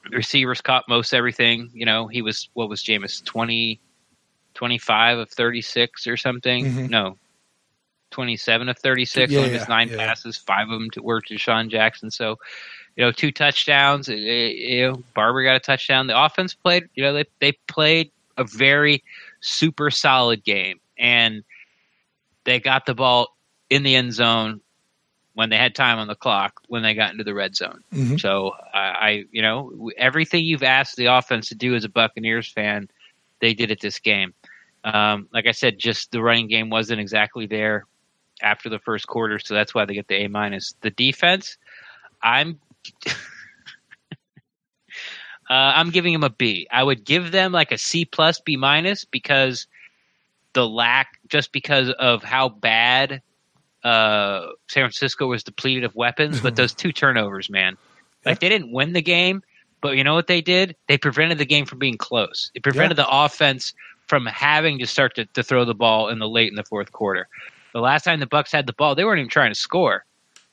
Receivers caught most everything. He was, what was Jameis, 25 of 36 or something? Mm-hmm. No, 27 of 36 on his 9 passes. 5 of them were to Deshaun Jackson. So, 2 touchdowns. Barber got a touchdown. The offense played. They played a very super solid game, and they got the ball in the end zone when they had time on the clock, when they got into the red zone. Mm-hmm. So everything you've asked the offense to do as a Buccaneers fan, they did it this game. Like I said, just the running game wasn't exactly there after the first quarter, so that's why they get the A-. The defense, I'm giving them a B. I would give them a C+, B- because because of how bad San Francisco was depleted of weapons, but those 2 turnovers, man. They didn't win the game, but you know what they did? They prevented the game from being close. It prevented the offense from having to start to throw the ball late in the fourth quarter. The last time the Bucs had the ball, they weren't even trying to score.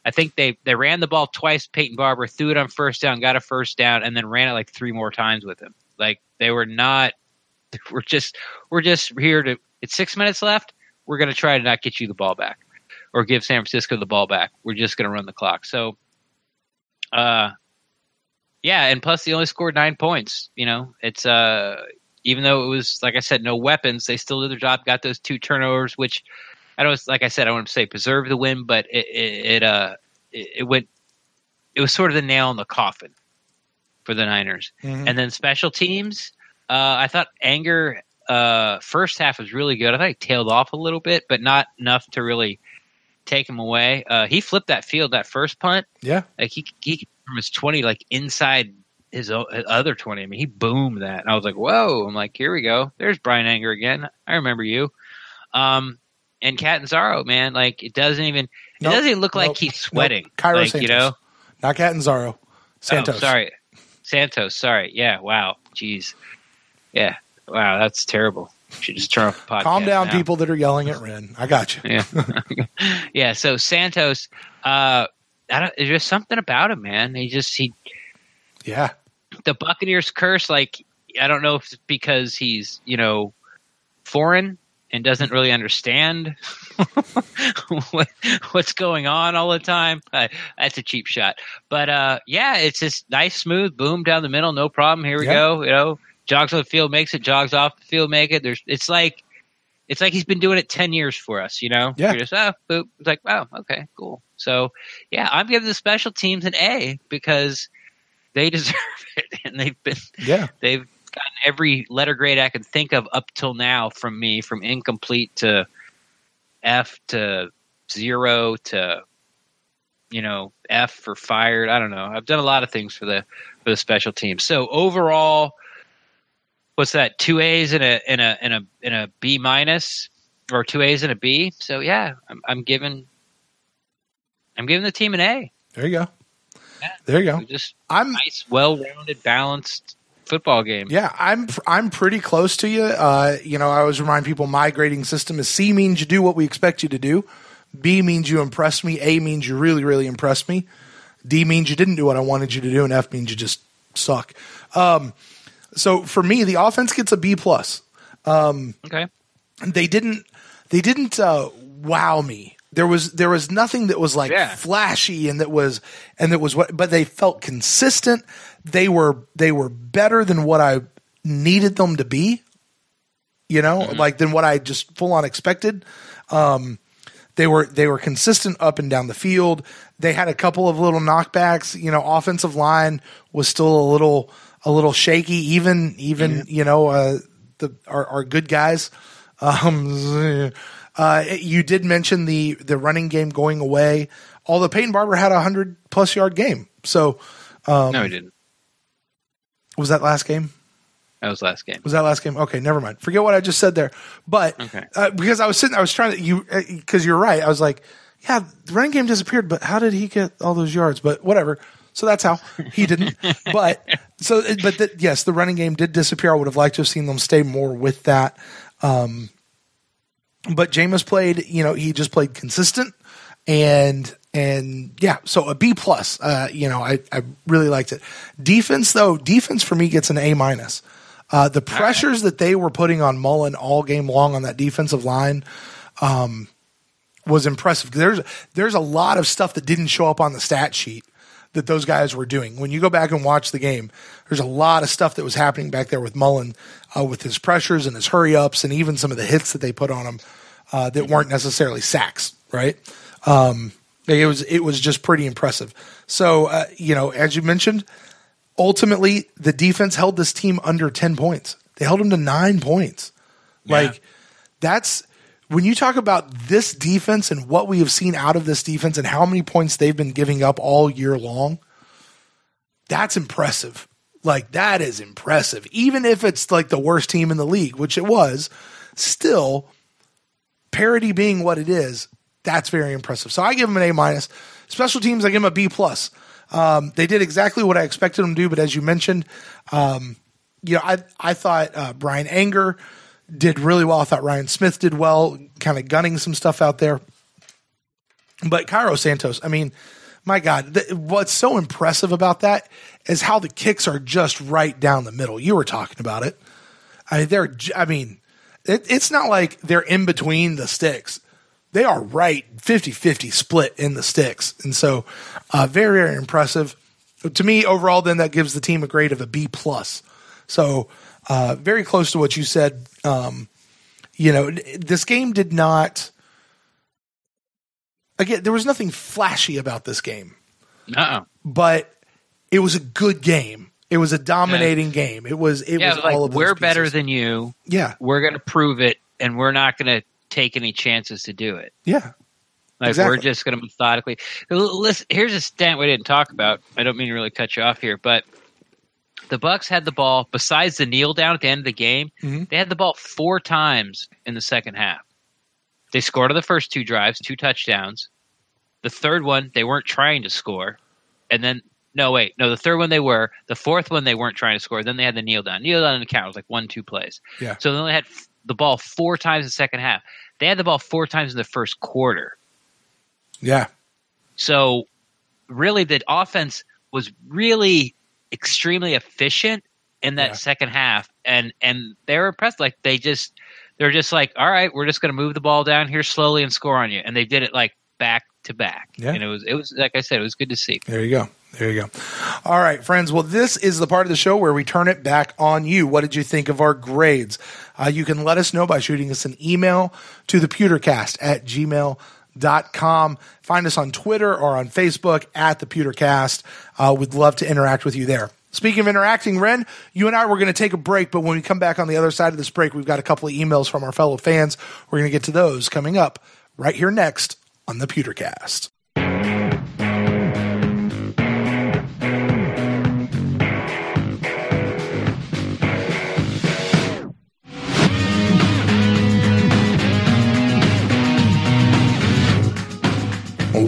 I think they ran the ball twice. Peyton Barber threw it on first down, got a first down, and then ran it 3 more times with him. They were not. We're just here to. It's 6 minutes left. We're going to try to not get you the ball back, or give San Francisco the ball back. We're just going to run the clock. So, and plus they only scored 9 points. It's even though it was, like I said, no weapons, they still did their job. Got those 2 turnovers, which I don't. Like I said, I want to say preserve the win, but it went. It was sort of the nail in the coffin for the Niners. Mm-hmm. And then special teams, I thought Anger. First half was really good. I thought he tailed off a little bit, but not enough to really take him away. He flipped that field, that first punt. Yeah. He from his 20, inside his other 20. I mean, he boomed that. And I was like, whoa. I'm like, here we go. There's Brian Anger again. I remember you. And And Catanzaro, man, like it doesn't even look like he's sweating. Cairo like, Santos. You know, not Catanzaro. Santos. Oh, sorry, Santos. Sorry. Yeah. Wow. Jeez. Yeah. Wow. That's terrible. Should just turn off the podcast. Calm down, now. people that are yelling at Ren. I got you. Yeah. Yeah. So Santos, there's just something about him, man. Yeah. The Buccaneers curse. Like, I don't know if it's because he's, foreign and doesn't really understand what's going on all the time. That's a cheap shot. But, yeah, it's just nice, smooth, boom, down the middle, no problem. Here we go. Jogs on the field, makes it. Jogs off the field, make it. It's like he's been doing it 10 years for us, Yeah. You're just, boop. It's like, wow, okay, cool. So, yeah, I'm giving the special teams an A because they deserve it. And they've gotten every letter grade I can think of up till now from me, from incomplete to F to 0 to, F for fired. I don't know. I've done a lot of things for the special teams. So overall, what's that? 2 A's and a B minus, or 2 A's and a B. So yeah, I'm giving the team an A. There you go. Yeah. There you go. Just nice, well-rounded, balanced football game. Yeah, I'm pretty close to you. I always remind people my grading system is C means you do what we expect you to do. B means you impressed me. A means you really, really impressed me. D means you didn't do what I wanted you to do, and F means you just suck. So for me, the offense gets a B plus. Okay. They didn't wow me. There was nothing that was like flashy and that was what, but they felt consistent. They were better than what I needed them to be, like than what I just full on expected. They were consistent up and down the field. They had a couple of little knockbacks. Offensive line was still a little shaky. Even our good guys. You did mention the running game going away. Although Peyton Barber had a 100+ yard game. So no, he didn't. Was that last game? That was last game. Was that last game? Okay, never mind. Forget what I just said there. But because I was trying to because you're right. I was like, yeah, the running game disappeared, but how did he get all those yards? But whatever. So that's how he didn't. Yes, the running game did disappear. I would have liked to have seen them stay more with that. But Jameis played, he just played consistent and yeah, so a B plus, I really liked it. Defense for me gets an A minus. The pressures that they were putting on Mullen all game long on that defensive line, was impressive. There's a lot of stuff that didn't show up on the stat sheet that those guys were doing. When you go back and watch the game, there's a lot of stuff that was happening back there with Mullen, with his pressures and his hurry ups and even some of the hits that they put on him, that weren't necessarily sacks, right? It was just pretty impressive. So, as you mentioned, ultimately the defense held this team under 10 points. They held them to 9 points. Yeah. Like that's when you talk about this defense and what we have seen out of this defense and how many points they've been giving up all year long. That's impressive. Like that is impressive. Even if it's like the worst team in the league, which it was, still parity being what it is, that's very impressive. So I give them an A minus. Special teams, I give them a B plus. They did exactly what I expected them to do, but as you mentioned, I thought Brian Anger did really well. I thought Ryan Smith did well, kind of gunning some stuff out there. But Cairo Santos, I mean, my God, what's so impressive about that is how the kicks are just right down the middle. You were talking about it. It's not like they're in between the sticks. They are right 50-50 split in the sticks. And so very, very impressive. To me, overall, then that gives the team a grade of a B plus. So very close to what you said. This game did not – again, there was nothing flashy about this game. But it was a good game. It was a dominating game. It was all of those we're pieces. Better than you. Yeah. We're going to prove it, and we're not going to take any chances to do it. Yeah. We're just going to methodically – listen, here's a stat we didn't talk about. I don't mean to really cut you off here, but the Bucs had the ball, besides the kneel down at the end of the game, they had the ball 4 times in the second half. They scored on the first 2 drives, 2 touchdowns. The third one, they weren't trying to score. And then, the third one they were. The fourth one, they weren't trying to score. Then they had the kneel down. Kneel down in the count was like 1-2 plays. Yeah. So they only had the ball 4 times in the second half. They had the ball 4 times in the first quarter. Yeah. So really the offense was really extremely efficient in that second half. And they were impressed. Like they're just like, all right, we're just going to move the ball down here slowly and score on you. And they did it like back to back. Yeah. And it was like I said, it was good to see. There you go. All right, friends. Well, this is the part of the show where we turn it back on you. What did you think of our grades? You can let us know by shooting us an email to thepewtercast@gmail.com. Find us on Twitter or on Facebook @thepewtercast. We'd love to interact with you there. Speaking of interacting, Ren, you and I were going to take a break, but when we come back on the other side of this break, we've got a couple of emails from our fellow fans. We're going to get to those coming up right here next on the Pewtercast.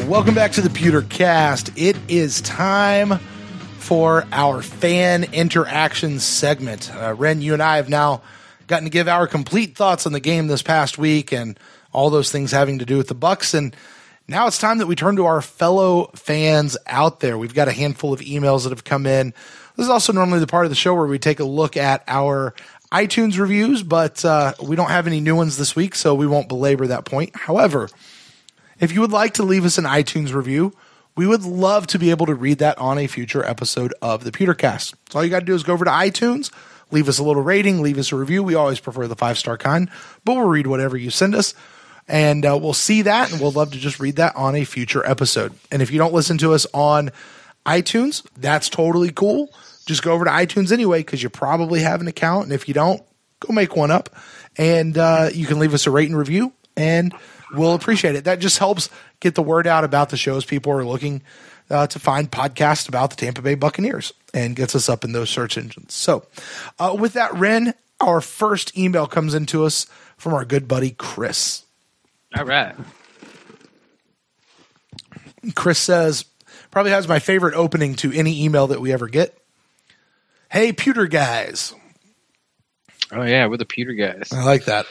Welcome back to the Pewtercast. It is time for our fan interaction segment. Ren, you and I have now gotten to give our complete thoughts on the game this past week and all those things having to do with the Bucs. And now it's time that we turn to our fellow fans out there. We've got a handful of emails that have come in. This is also normally the part of the show where we take a look at our iTunes reviews, but we don't have any new ones this week, so we won't belabor that point. However, if you would like to leave us an iTunes review, we would love to be able to read that on a future episode of the Pewtercast. So all you got to do is go over to iTunes, leave us a little rating, leave us a review. We always prefer the 5-star kind, but we'll read whatever you send us, and we'll see that, and we'll love to just read that on a future episode. And if you don't listen to us on iTunes, that's totally cool. Just go over to iTunes anyway, because you probably have an account, and if you don't, go make one up, and you can leave us a rate and review, and we'll appreciate it. That just helps get the word out about the shows. People are looking to find podcasts about the Tampa Bay Buccaneers and gets us up in those search engines. So with that, Ren, our first email comes into us from our good buddy, Chris. All right. Chris says, probably has my favorite opening to any email that we ever get. Hey, Pewter guys. Oh, yeah, we're the Pewter guys. I like that.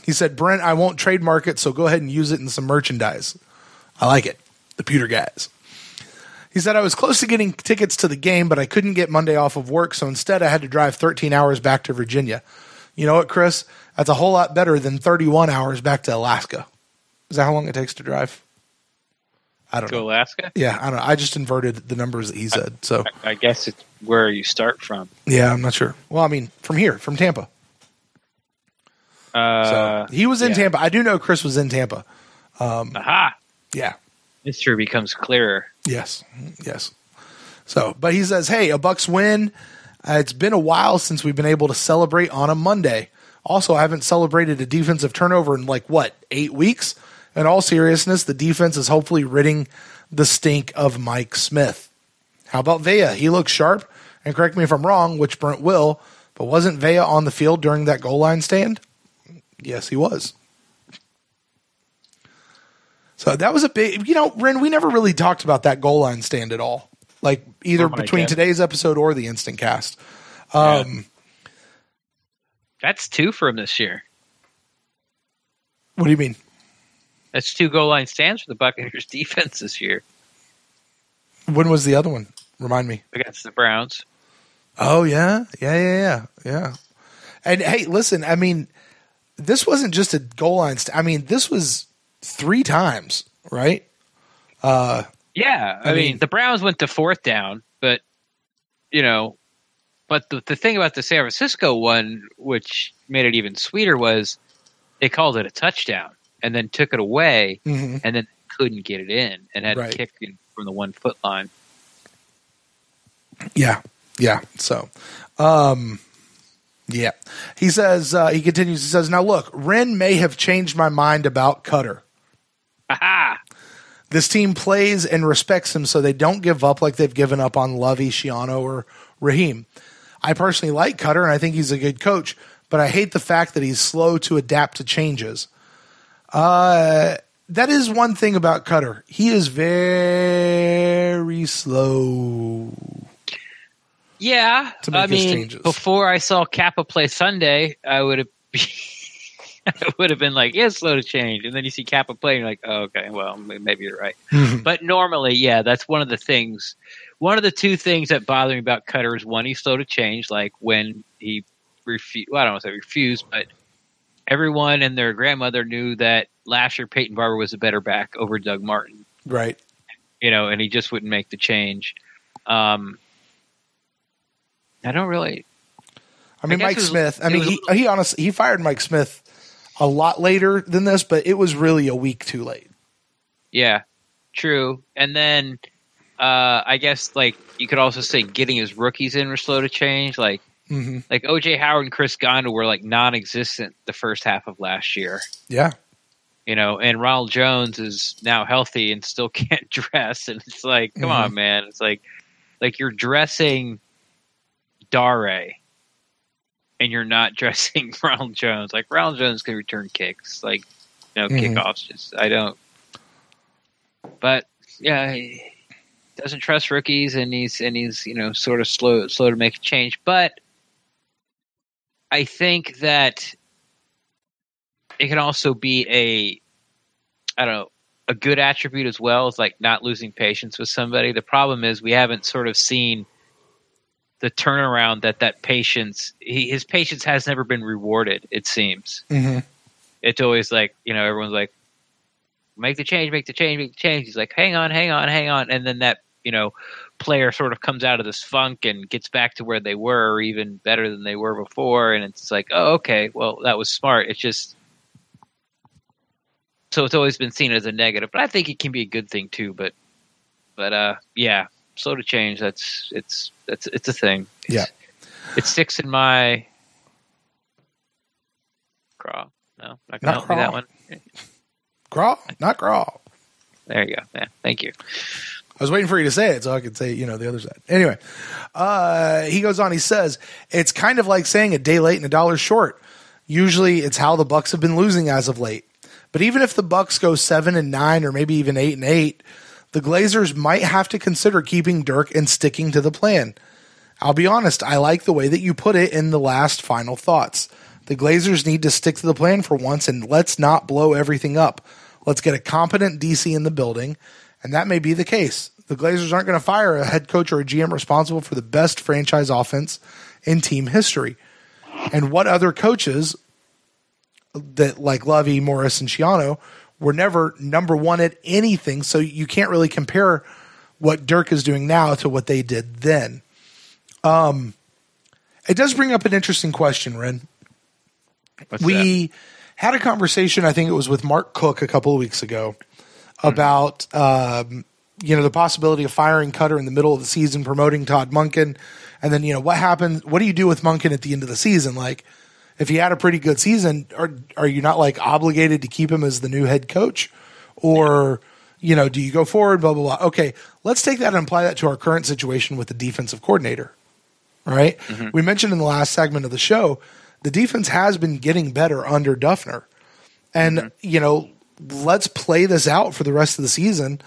He said, Brent, I won't trademark it, so go ahead and use it in some merchandise. I like it. The Pewter guys. He said, I was close to getting tickets to the game, but I couldn't get Monday off of work, so instead I had to drive 13 hours back to Virginia. You know what, Chris? That's a whole lot better than 31 hours back to Alaska. Is that how long it takes to drive? I don't know. To Alaska? Yeah, I don't know. I just inverted the numbers that he said. So I guess it's where you start from. Yeah, I'm not sure. Well, I mean, from here, from Tampa. So he was in Tampa. I do know Chris was in Tampa. Aha! Yeah. History becomes clearer. Yes. So, but he says, hey, a Bucs win. It's been a while since we've been able to celebrate on a Monday. Also, I haven't celebrated a defensive turnover in 8 weeks? In all seriousness, the defense is hopefully ridding the stink of Mike Smith. How about Vea? He looks sharp. And correct me if I'm wrong, which Brent will, but wasn't Vea on the field during that goal line stand? Yes, he was. So that was a big, Ren, we never really talked about that goal line stand at all. Either between today's episode or the instant cast. That's 2 for him this year. What do you mean? That's 2 goal line stands for the Buccaneers defense this year. When was the other one? Remind me. Against the Browns. Oh, yeah. Yeah. And hey, listen, I mean, this wasn't just a goal line. This was 3 times, right? Yeah. I mean, the Browns went to 4th down, but, but the thing about the San Francisco one, which made it even sweeter, was they called it a touchdown and then took it away and then couldn't get it in and had to kick it from the 1-foot line. Yeah. So, yeah. He says, he continues, he says, now look, Ren may have changed my mind about Cutter. Aha! This team plays and respects him so they don't give up like they've given up on Lovey, Shiano, or Raheem. I personally like Cutter, and I think he's a good coach, but I hate the fact that he's slow to adapt to changes. That is one thing about Cutter. He is very slow. Yeah, to make his changes. Before I saw Kappa play Sunday, I would have been like, yeah, slow to change. And then you see Kappa play, and you're like, oh, okay, well, maybe you're right. But normally, yeah, that's one of the things. One of the two things that bother me about Cutter is, one, he's slow to change, like when he refused. Well, I don't want to say refused, but everyone and their grandmother knew that last year Peyton Barber was a better back over Doug Martin. Right. And he just wouldn't make the change. I don't really. I mean, Mike Smith. I mean, he honestly he fired Mike Smith a lot later than this, but it was really a week too late. Yeah, true. And then I guess like you could also say getting his rookies in were slow to change. Like like O.J. Howard and Chris Gonda were like non-existent the first half of last year. Yeah. And Ronald Jones is now healthy and still can't dress, and it's like, come on, man. It's like you're dressing Dare, and you're not dressing Ronald Jones. Like, Ronald Jones can return kicks, like, kickoffs. Just I don't. But yeah, he doesn't trust rookies, and he's sort of slow to make a change. But I think that it can also be a good attribute as well, as like not losing patience with somebody. The problem is we haven't sort of seen the turnaround that patience, his patience has never been rewarded, it seems. It's always like, everyone's like, make the change. He's like, hang on. And then that, player sort of comes out of this funk and gets back to where they were, or even better than they were before. And it's like, oh, okay, well, that was smart. It's just, so it's always been seen as a negative, but I think it can be a good thing too. But yeah, slow to change. It's a thing. It sticks in my craw. No, not gonna help me that one. Craw, not craw. There you go. Yeah, thank you. I was waiting for you to say it so I could say, the other side. Anyway, he goes on. He says, it's kind of like saying a day late and a dollar short. Usually it's how the Bucs have been losing as of late. But even if the Bucs go 7-9 or maybe even 8-8, the Glazers might have to consider keeping Dirk and sticking to the plan. I'll be honest, I like the way that you put it in the last final thoughts. The Glazers need to stick to the plan for once, and let's not blow everything up. Let's get a competent DC in the building, and that may be the case. The Glazers aren't going to fire a head coach or a GM responsible for the best franchise offense in team history. And what other coaches that like Lovey, Morris, and Schiano were never number one at anything, so you can't really compare what Dirk is doing now to what they did then. It does bring up an interesting question, Ren. We had a conversation, I think it was with Mark Cook a couple of weeks ago, about the possibility of firing Cutter in the middle of the season, promoting Todd Monken, and then what happens? What do you do with Monken at the end of the season? Like, if he had a pretty good season, are you not like obligated to keep him as the new head coach, or do you go forward? Blah blah blah. Okay, let's take that and apply that to our current situation with the defensive coordinator. All right, we mentioned in the last segment of the show, the defense has been getting better under Duffner, and let's play this out for the rest of the season.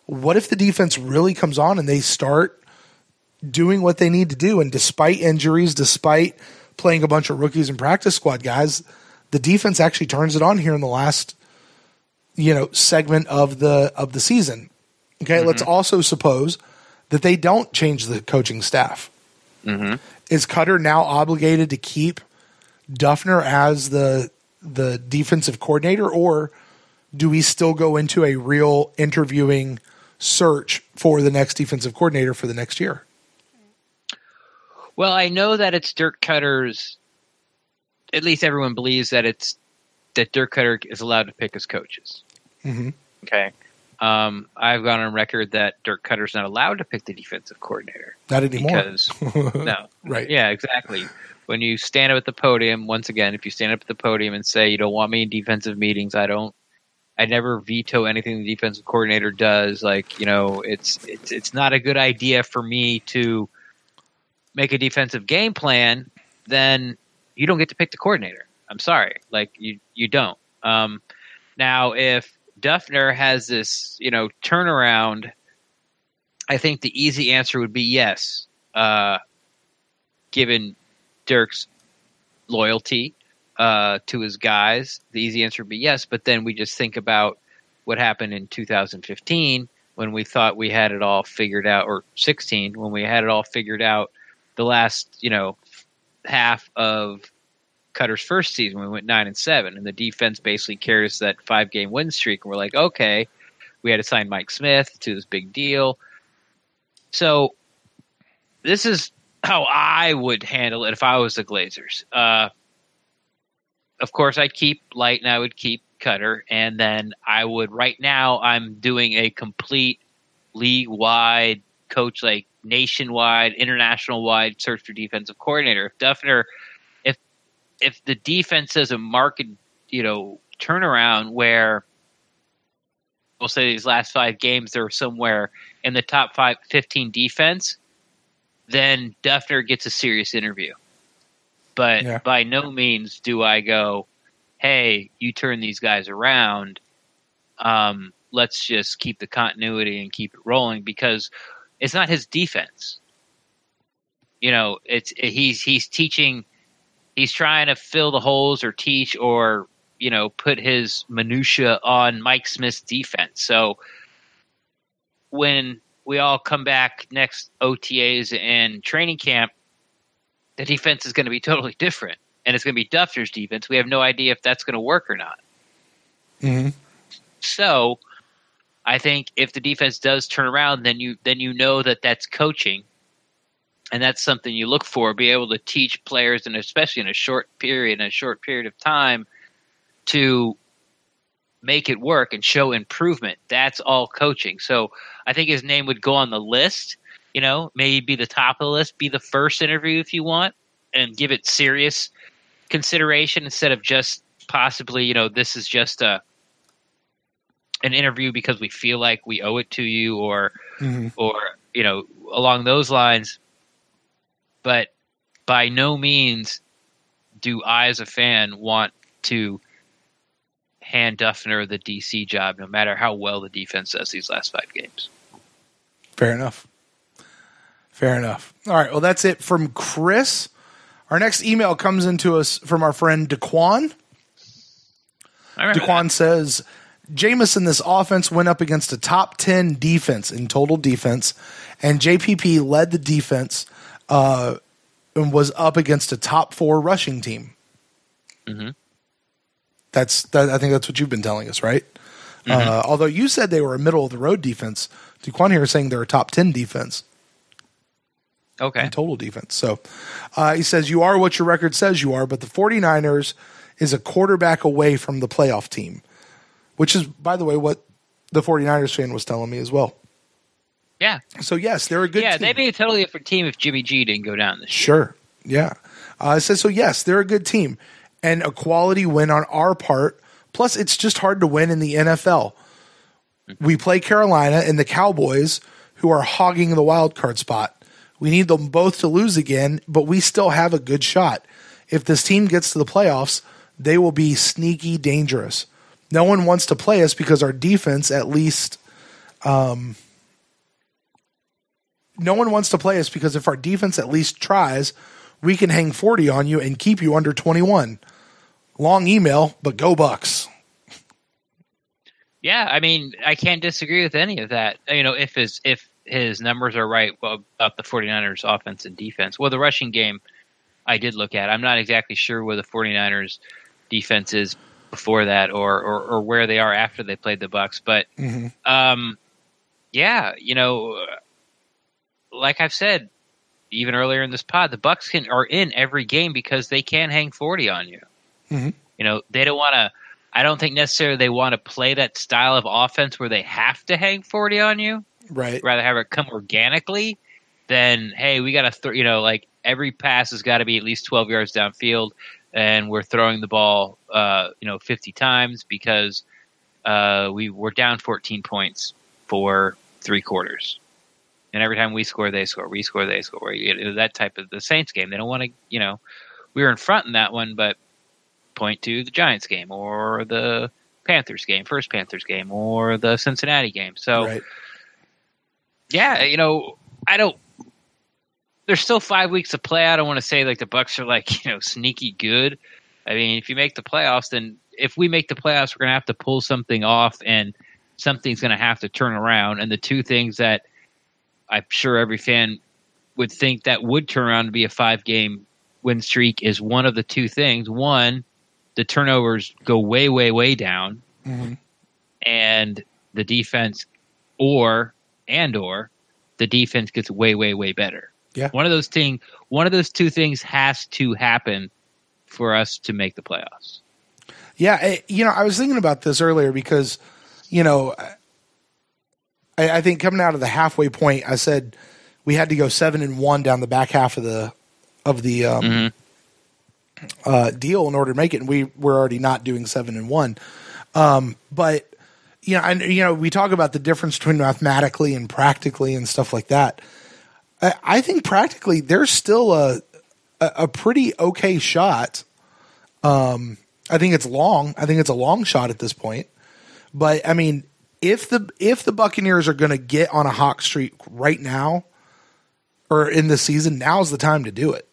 What if the defense really comes on and they start doing what they need to do, and despite injuries, despite playing a bunch of rookies and practice squad guys, the defense actually turns it on here in the last, segment of the season. Okay. Let's also suppose that they don't change the coaching staff. Is Cutter now obligated to keep Duffner as the defensive coordinator, or do we still go into a real interviewing search for the next defensive coordinator for the next year? Well, I know that it's Dirk Cutter's. At least everyone believes that Dirk Cutter is allowed to pick his coaches. Okay, I've gone on record that Dirk Cutter's not allowed to pick the defensive coordinator. Not anymore. Because no, right? Yeah, exactly. When you stand up at the podium, once again, if you stand up at the podium and say you don't want me in defensive meetings, I never veto anything the defensive coordinator does. Like, it's not a good idea for me to make a defensive game plan, then you don't get to pick the coordinator. I'm sorry. Like, you don't. Now, if Duffner has this, turnaround, I think the easy answer would be yes, given Dirk's loyalty to his guys. The easy answer would be yes, but then we just think about what happened in 2015 when we thought we had it all figured out, or 16 when we had it all figured out. The last, half of Cutter's first season, we went 9-7, and the defense basically carried us that 5-game win streak. And we're like, okay, we had to sign Mike Smith to this big deal. So this is how I would handle it if I was the Glazers. Of course, I'd keep Light and I would keep Cutter, and then I would. Right now, I'm doing a complete league-wide, coach, like nationwide, international-wide search for defensive coordinator. If Duffner, if the defense does a marked, turnaround where, we'll say these last 5 games they're somewhere in the top 15 defense, then Duffner gets a serious interview. But by no means do I go, hey, you turn these guys around. Let's just keep the continuity and keep it rolling, because it's not his defense. He's teaching. He's trying to fill the holes or teach or, put his minutia on Mike Smith's defense. So when we all come back next OTAs and training camp, the defense is going to be totally different. And it's going to be Duffner's defense. We have no idea if that's going to work or not. Mm-hmm. So I think if the defense does turn around, then you know that that's coaching. And that's something you look for, be able to teach players, and especially in a short period of time, to make it work and show improvement. That's all coaching. So I think his name would go on the list, maybe be the top of the list, be the first interview if you want, and give it serious consideration instead of just possibly, this is just an interview because we feel like we owe it to you, or along those lines. But by no means do I, as a fan, want to hand Duffner the DC job, no matter how well the defense does these last 5 games. Fair enough. All right, well, that's it from Chris. Our next email comes into us from our friend Daquan. Daquan says, Jameson, this offense went up against a top 10 defense in total defense, and JPP led the defense and was up against a top 4 rushing team. Mm-hmm. I think that's what you've been telling us, right? Mm-hmm. Although you said they were a middle-of-the-road defense, Daquan here is saying they're a top 10 defense. Okay. In total defense. So he says, you are what your record says you are, but the 49ers is a quarterback away from the playoff team, which is, by the way, what the 49ers fan was telling me as well. Yeah. So, yes, they're a good team. Yeah, they'd be a totally different team if Jimmy G didn't go down this year. Sure. Yeah. It says, so, yes, they're a good team and a quality win on our part. Plus, it's just hard to win in the NFL. We play Carolina and the Cowboys, who are hogging the wild card spot. We need them both to lose again, but we still have a good shot. If this team gets to the playoffs, they will be sneaky dangerous. No one wants to play us because our defense at least no one wants to play us because if our defense at least tries, we can hang 40 on you and keep you under 21. Long email, but go Bucs. Yeah, I mean, I can't disagree with any of that. If his numbers are right about the 49ers offense and defense. Well, the rushing game I did look at. I'm not exactly sure where the 49ers defense is before that or where they are after they played the Bucs. But, like I've said, even earlier in this pod, the Bucs are in every game because they can hang 40 on you. Mm-hmm. They don't want to – I don't think necessarily they want to play that style of offense where they have to hang 40 on you. Right. Rather have it come organically than, hey, we got to every pass has got to be at least 12 yards downfield, and we're throwing the ball 50 times because we're down 14 points for 3 quarters. And every time we score, they score. We score, they score. That type of the Saints game. They don't want to, we were in front in that one, but point to the Giants game or the Panthers game, first Panthers game, or the Cincinnati game. So, right. Yeah, I don't. There's still 5 weeks to play. I don't want to say like the Bucs are like sneaky good. I mean, if you make the playoffs, then if we make the playoffs, we're gonna have to pull something off, and something's gonna have to turn around. And the two things that I'm sure every fan would think that would turn around to be a 5-game win streak is one of the two things. One, the turnovers go way, way, way down, and the defense, or the defense gets way, way, way better. Yeah. One of those two things has to happen for us to make the playoffs. Yeah, I was thinking about this earlier because, I think coming out of the halfway point, I said we had to go 7-1 down the back half of the deal in order to make it, and we were already not doing 7-1. But we talk about the difference between mathematically and practically and stuff like that. I think practically there's still a pretty okay shot. I think it's long. I think it's a long shot at this point. But I mean, if the Buccaneers are going to get on a hot streak right now, or in the season, now's the time to do it.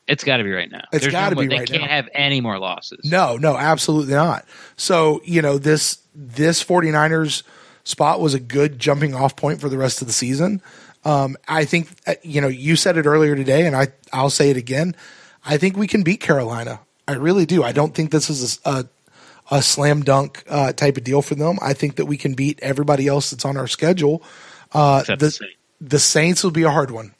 It's got to be right now. It's got to be right now. They can't have any more losses. No, absolutely not. So, this 49ers spot was a good jumping off point for the rest of the season. I think, you said it earlier today, and I'll say it again. I think we can beat Carolina. I really do. I don't think this is a slam dunk type of deal for them. I think that we can beat everybody else that's on our schedule. The Saints will be a hard one.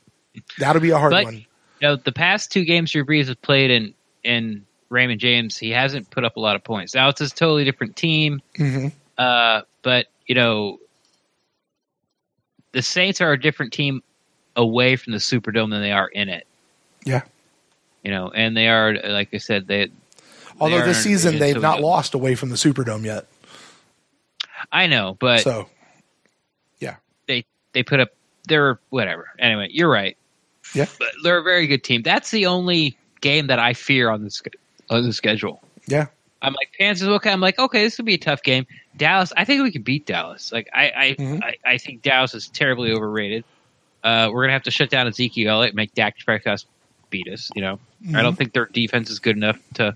That'll be a hard one. The past 2 games Drew Brees has played in Raymond James, he hasn't put up a lot of points. Now it's a totally different team. But the Saints are a different team away from the Superdome than they are in it. Yeah. And they are, like I said, although this season they've not lost away from the Superdome yet. I know, but so yeah, they put up their whatever. Anyway, you're right. Yeah, but they're a very good team. That's the only game that I fear on the schedule. Yeah, I'm like Panthers. Okay, I'm like, okay, this would be a tough game. Dallas, I think we can beat Dallas. Like I think Dallas is terribly overrated. We're gonna have to shut down Ezekiel Elliott and make Dak Prescott beat us. I don't think their defense is good enough to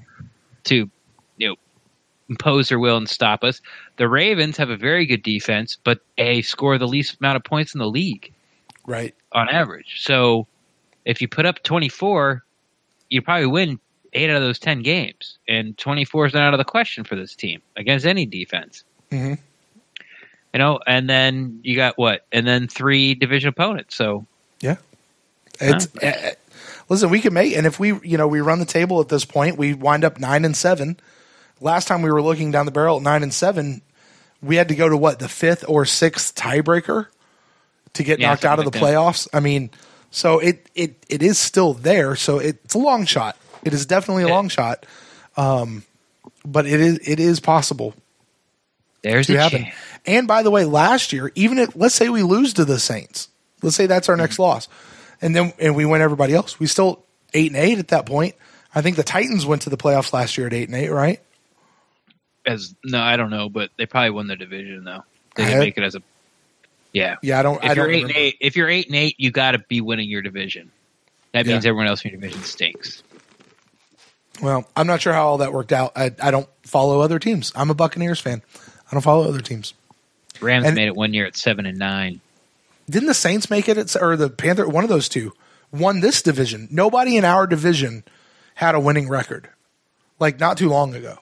impose their will and stop us. The Ravens have a very good defense, but they score the least amount of points in the league, right, on average. So if you put up 24, you probably win 8 out of those 10 games, and 24 is not out of the question for this team against any defense. And then you got what? And then 3 division opponents. So yeah, it's listen, we can make, and if we we run the table at this point, we wind up 9-7. Last time we were looking down the barrel at 9-7, we had to go to what, the 5th or 6th tiebreaker to get knocked out of the playoffs. I mean, so it is still there. So it's a long shot. It is definitely a long shot, but it is possible. There's a chance. And by the way, last year, even if let's say we lose to the Saints, let's say that's our next loss, and we win everybody else, we still 8-8 at that point. I think the Titans went to the playoffs last year at 8-8, right? No, I don't know, but they probably won the division though. They didn't make it as a yeah. I don't. If you're 8-8, you got to be winning your division. That means everyone else in your division stinks. Well, I'm not sure how all that worked out. I don't follow other teams. I'm a Buccaneers fan. I don't follow other teams. Rams made it one year at 7-9. Didn't the Saints make it or the Panther? One of those two won this division. Nobody in our division had a winning record, like not too long ago.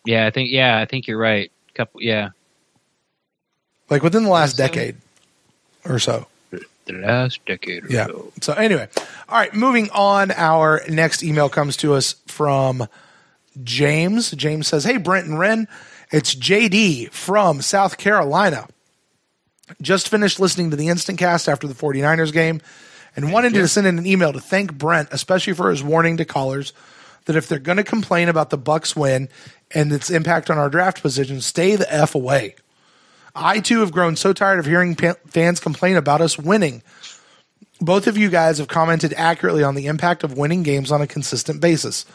Yeah, I think you're right. Like within the last decade or so. The last decade or so. So anyway, all right, moving on. Our next email comes to us from James. James says, "Hey, Brent and Ren, it's JD from South Carolina. Just finished listening to the Instant Cast after the 49ers game and wanted to send in an email to thank Brent, especially for his warning to callers that if they're going to complain about the Bucs win and its impact on our draft position, stay the F away. I, too, have grown so tired of hearing fans complain about us winning. Both of you guys have commented accurately on the impact of winning games on a consistent basis.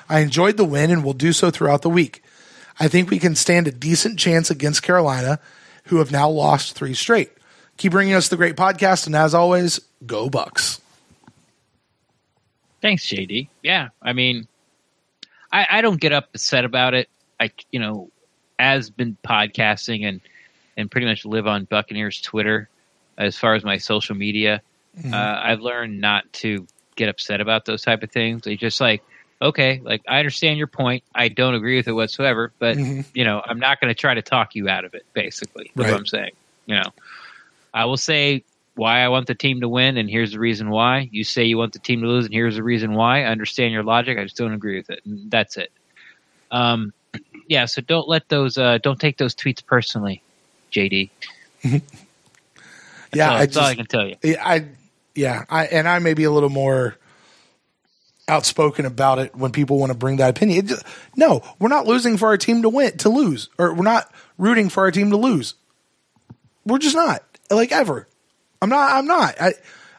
I enjoyed the win and will do so throughout the week. I think we can stand a decent chance against Carolina, who have now lost 3 straight. Keep bringing us the great podcast, and as always, go Bucs. Thanks, JD. Yeah, I mean, I don't get upset about it. As been podcasting and pretty much live on Buccaneers Twitter as far as my social media. I've learned not to get upset about those type of things. They just okay, I understand your point. I don't agree with it whatsoever, but I'm not going to try to talk you out of it. Basically, is what I'm saying. I will say why I want the team to win, and here's the reason why. You say you want the team to lose, and here's the reason why. I understand your logic. I just don't agree with it, and that's it. So don't let those. Don't take those tweets personally, JD. That's all I can tell you. I may be a little more outspoken about it when people want to bring that opinion. No, we're not losing for our team to lose, or we're not rooting for our team to lose. We're just not, ever. I'm not. I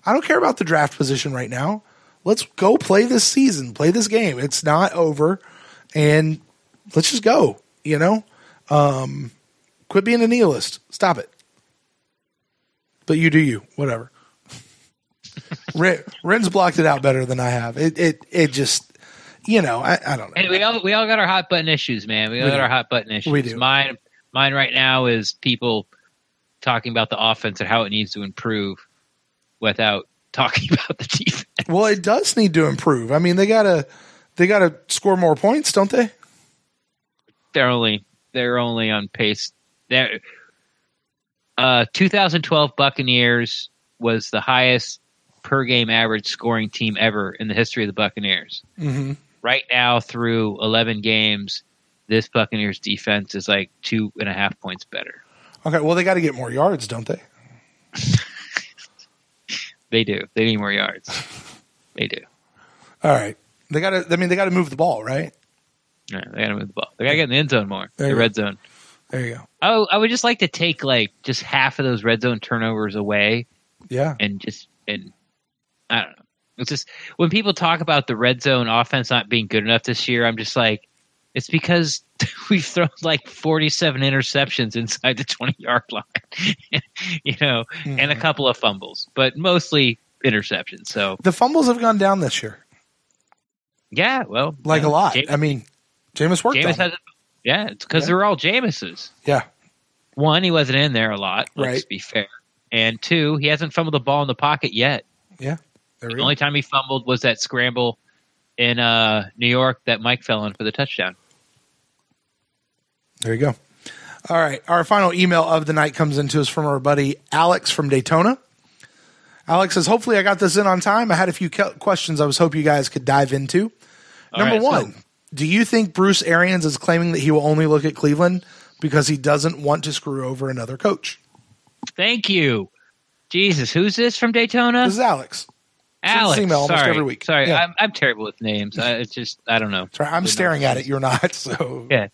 don't care about the draft position right now. Let's go play this season, play this game. It's not over, and let's just go. Quit being a nihilist. Stop it. But you do you. Whatever. Ren's blocked it out better than I have. It just, I don't know. And we all got our hot button issues, man. We all got our hot button issues. We do. Mine right now is people talking about the offense and how it needs to improve without talking about the defense. Well, it does need to improve. I mean, they gotta score more points, don't they? They're only on pace. 2012 Buccaneers was the highest per game average scoring team ever in the history of the Buccaneers. Mm-hmm. Right now, through 11 games, this Buccaneers defense is 2.5 points better. Okay, well, they got to get more yards, don't they? They do. They need more yards. They do. All right. They got to move the ball, right? Yeah, they got to move the ball. They got to get in the end zone more. The red zone. There you go. I would just like to take just half of those red zone turnovers away. Yeah. And I don't know. It's just when people talk about the red zone offense not being good enough this year, I'm just it's because we've thrown 47 interceptions inside the 20-yard line, and a couple of fumbles, but mostly interceptions. So the fumbles have gone down this year. Yeah, well, a lot. Jameis worked on it. Yeah, it's because they're all Jameis's. Yeah. 1, he wasn't in there a lot, right. Let's be fair. And 2, he hasn't fumbled the ball in the pocket yet. Yeah. The only time he fumbled was that scramble in New York that Mike fell in for the touchdown. There you go. All right. Our final email of the night comes into us from our buddy Alex from Daytona. Alex says, hopefully I got this in on time. I had a few questions I was hoping you guys could dive into. Number one, do you think Bruce Arians is claiming that he will only look at Cleveland because he doesn't want to screw over another coach? Thank you. Jesus, who's this from Daytona? This is Alex. Alex, email almost every week. Sorry, yeah. I'm terrible with names. It's just I don't know. Sorry, I'm staring at it. You're not. So yeah.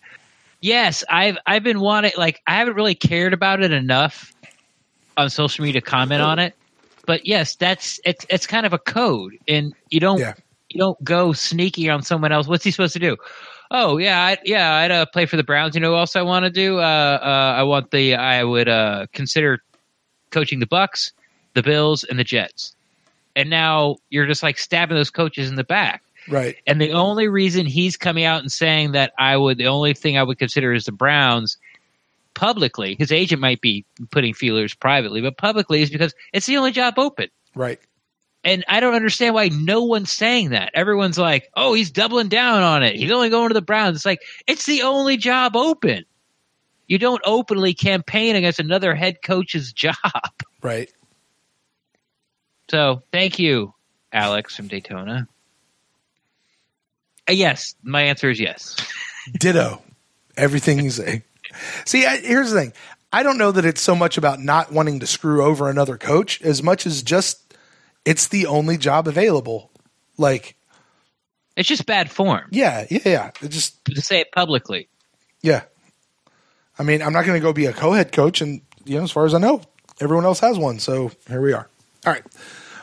Yes, I've been wanting. I haven't really cared about it enough on social media to comment on it. But yes, it's kind of a code, and you don't go sneaky on someone else. What's he supposed to do? Oh I'd play for the Browns. You know what else I want to do? I would consider coaching the Bucs, the Bills, and the Jets. And now you're just stabbing those coaches in the back. Right. And the only reason he's coming out and saying that the only thing I would consider is the Browns publicly, his agent might be putting feelers privately, but publicly is because it's the only job open. Right. And I don't understand why no one's saying that. Everyone's like, oh, he's doubling down on it. He's only going to the Browns. It's it's the only job open. You don't openly campaign against another head coach's job. Right. So thank you, Alex from Daytona. Yes, my answer is yes. Ditto. Everything you say. See, here's the thing. I don't know that it's so much about not wanting to screw over another coach as much as just it's the only job available. It's just bad form. Yeah. It just to say it publicly. Yeah. I mean, I'm not going to go be a co-head coach, and as far as I know, everyone else has one. So here we are. All right.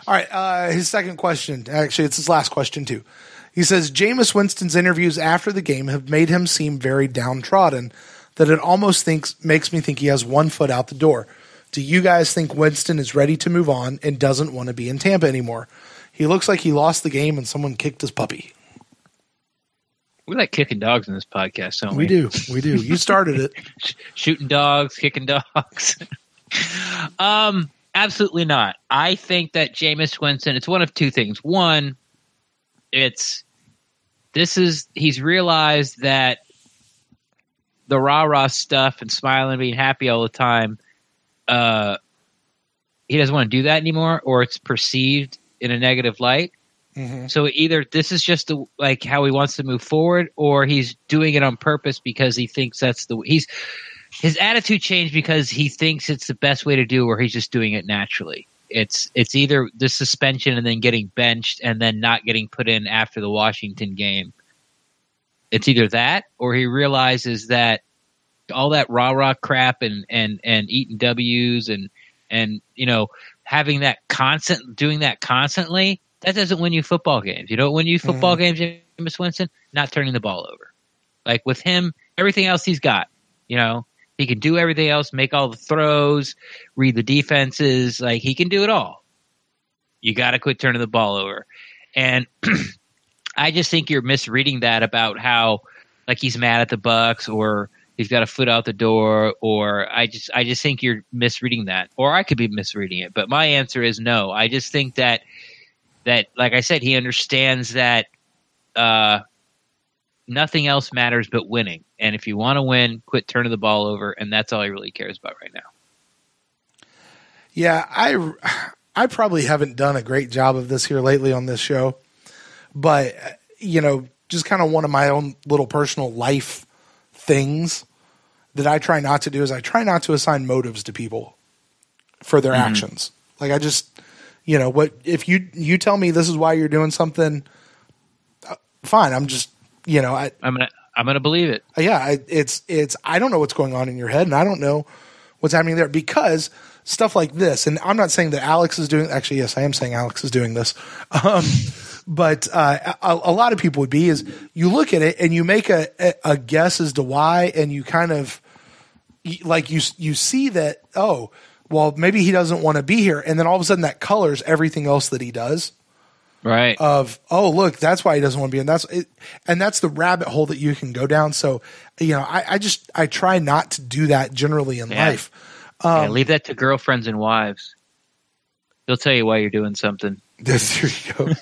All right. His second question. Actually, it's his last question, too. He says, Jameis Winston's interviews after the game have made him seem very downtrodden, that it almost makes me think he has one foot out the door. Do you guys think Winston is ready to move on and doesn't want to be in Tampa anymore? He looks like he lost the game and someone kicked his puppy. We like kicking dogs in this podcast, don't we? We do. You started it. Shooting dogs, kicking dogs. Absolutely not. I think that Jameis Winston, it's one of two things. One, he's realized that the rah-rah stuff and smiling and being happy all the time, he doesn't want to do that anymore, or it's perceived in a negative light. Mm-hmm. So either this is just like how he wants to move forward, or he's doing it on purpose because he thinks that's his attitude changed because he thinks it's the best way to do, or he's just doing it naturally. It's either the suspension and then getting benched and then not getting put in after the Washington game. It's either that, or he realizes that all that rah-rah crap and eating W's and having that doing that constantly, that doesn't win you football games. You don't win you football games, Jameis Winston, not turning the ball over. Like with him, everything else he's got, he can do everything else, make all the throws, read the defenses. Like he can do it all. You got to quit turning the ball over. And I just think you're misreading that about how like he's mad at the Bucs or he's got a foot out the door, or I just think you're misreading that. Or I could be misreading it. But my answer is no. I just think that like I said, he understands that nothing else matters but winning. And if you want to win, quit turning the ball over, and that's all he really cares about right now. Yeah, I probably haven't done a great job of this here lately on this show. But, just kind of one of my own little personal life things that I try not to do is I try not to assign motives to people for their actions. Like I just, what if you tell me this is why you're doing something, fine. I'm just, I'm gonna believe it. Yeah, it's I don't know what's going on in your head, and I don't know what's happening there because stuff like this. And I'm not saying that Alex is doing. Actually, yes, I am saying Alex is doing this. But a lot of people would be is you look at it and you make a guess as to why, and you kind of like you see that well maybe he doesn't want to be here, and then all of a sudden that colors everything else that he does. Right. Look, that's why he doesn't want to be in. And that's the rabbit hole that you can go down. So, I try not to do that generally in life. Leave that to girlfriends and wives. They'll tell you why you're doing something. There you go.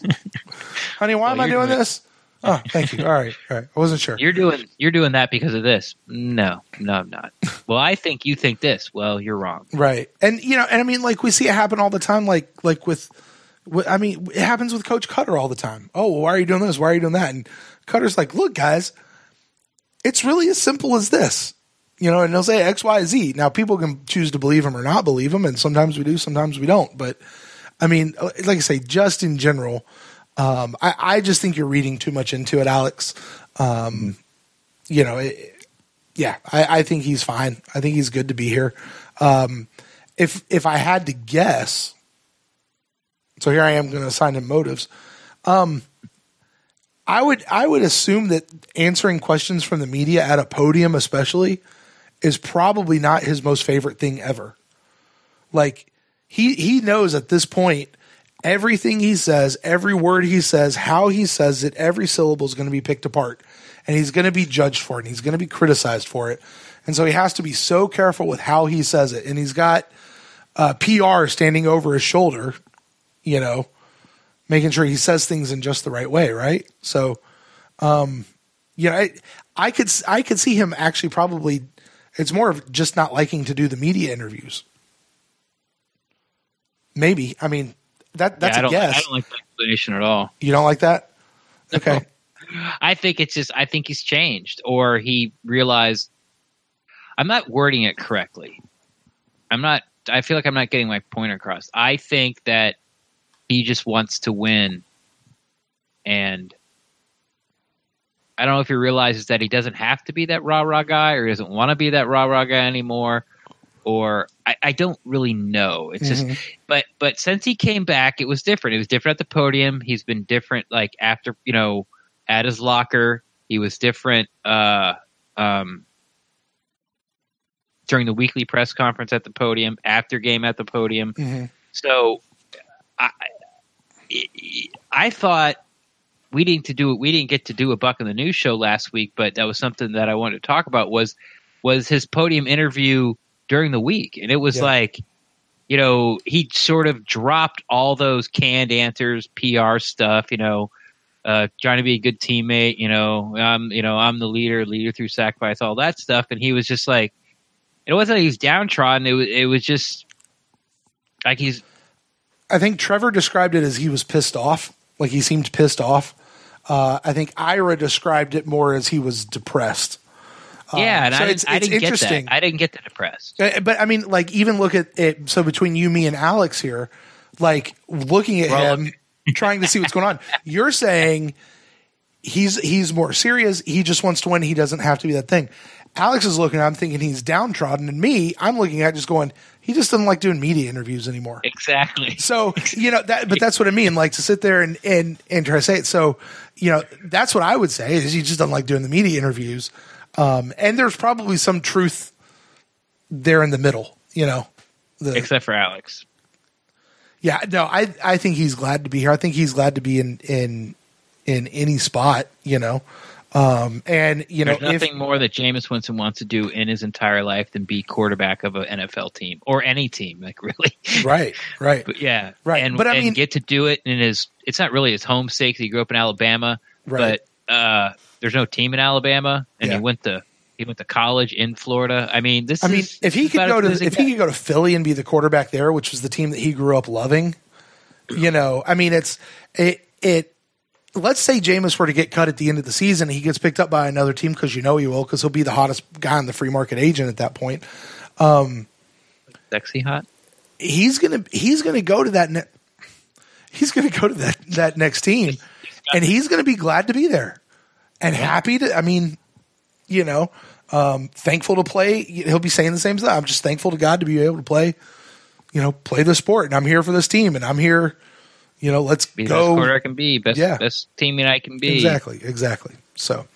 Honey, why am I doing this? Oh, thank you. All right. I wasn't sure. You're doing that because of this. No, I'm not. Well, I think you think this. Well, you're wrong. Right. And I mean, like we see it happen all the time. Like with, I mean, it happens with Coach Cutter all the time. Oh, well, why are you doing this? Why are you doing that? And Cutter's like, look, guys, it's really as simple as this. And they'll say X, Y, Z. Now, people can choose to believe him or not believe him, and sometimes we do, sometimes we don't. But, I mean, like I say, just in general, I just think you're reading too much into it, Alex. I think he's fine. I think he's good to be here. If I had to guess, so here I am going to assign him motives. I would assume that answering questions from the media at a podium, especially, is probably not his most favorite thing ever. Like he knows at this point everything he says, every word he says, how he says it, every syllable is going to be picked apart, and he's going to be judged for it, and he's going to be criticized for it, and so he has to be so careful with how he says it, and he's got PR standing over his shoulder, making sure he says things in just the right way, right? So, I could see him actually probably. It's more of just not liking to do the media interviews. Maybe. I mean, that's a guess. I don't like that explanation at all. You don't like that? Okay. I think he's changed, or he realized. I'm not wording it correctly. I feel like I'm not getting my point across. I think that he just wants to win, and I don't know if he realizes that he doesn't have to be that rah-rah guy, or he doesn't want to be that rah-rah guy anymore, or I don't really know. It's just, but since he came back, it was different. It was different at the podium. He's been different, like after, at his locker. He was different during the weekly press conference at the podium, after game at the podium. So I thought we didn't get to do a Buck in the News show last week, but that was something that I wanted to talk about was his podium interview during the week. And it was like, he sort of dropped all those canned answers, PR stuff, trying to be a good teammate, I'm the leader through sacrifice, all that stuff. And he was just like, it wasn't like he's downtrodden. It was just like I think Trevor described it as he was pissed off. Like he seemed pissed off. I think Ira described it more as he was depressed. Yeah, and so I didn't get interesting. that. I didn't get the depressed. But I mean, like, even look at it. So between you, me, and Alex here, like looking at him, trying to see what's going on. You're saying he's more serious. He just wants to win. He doesn't have to be that thing. Alex is looking at him thinking he's downtrodden, and me, I'm looking at just going, he just doesn't like doing media interviews anymore. Exactly. So, but that's what I mean. Like to sit there and try to say it. So, that's what I would say is he just doesn't like doing the media interviews. And there's probably some truth there in the middle, except for Alex. Yeah, no, I think he's glad to be here. I think he's glad to be in any spot, and there's nothing more that Jameis Winston wants to do in his entire life than be quarterback of an NFL team or any team, like really. Right. But yeah, right. And, but I mean, get to do it in it's not really his home state. He grew up in Alabama, right. But there's no team in Alabama, and he went to college in Florida. I mean, if he could go to Philly and be the quarterback there, which was the team that he grew up loving, I mean, let's say Jameis were to get cut at the end of the season, he gets picked up by another team because he will, because he'll be the hottest guy on the free market agent at that point. Sexy hot. He's gonna go to that. He's gonna go to that next team, and he's gonna be glad to be there and happy to. I mean, thankful to play. He'll be saying the same thing. I'm just thankful to God to be able to play, play the sport, and I'm here for this team, and I'm here. Let's be go. The best quarter I can be. Best teammate I can be. Exactly. So,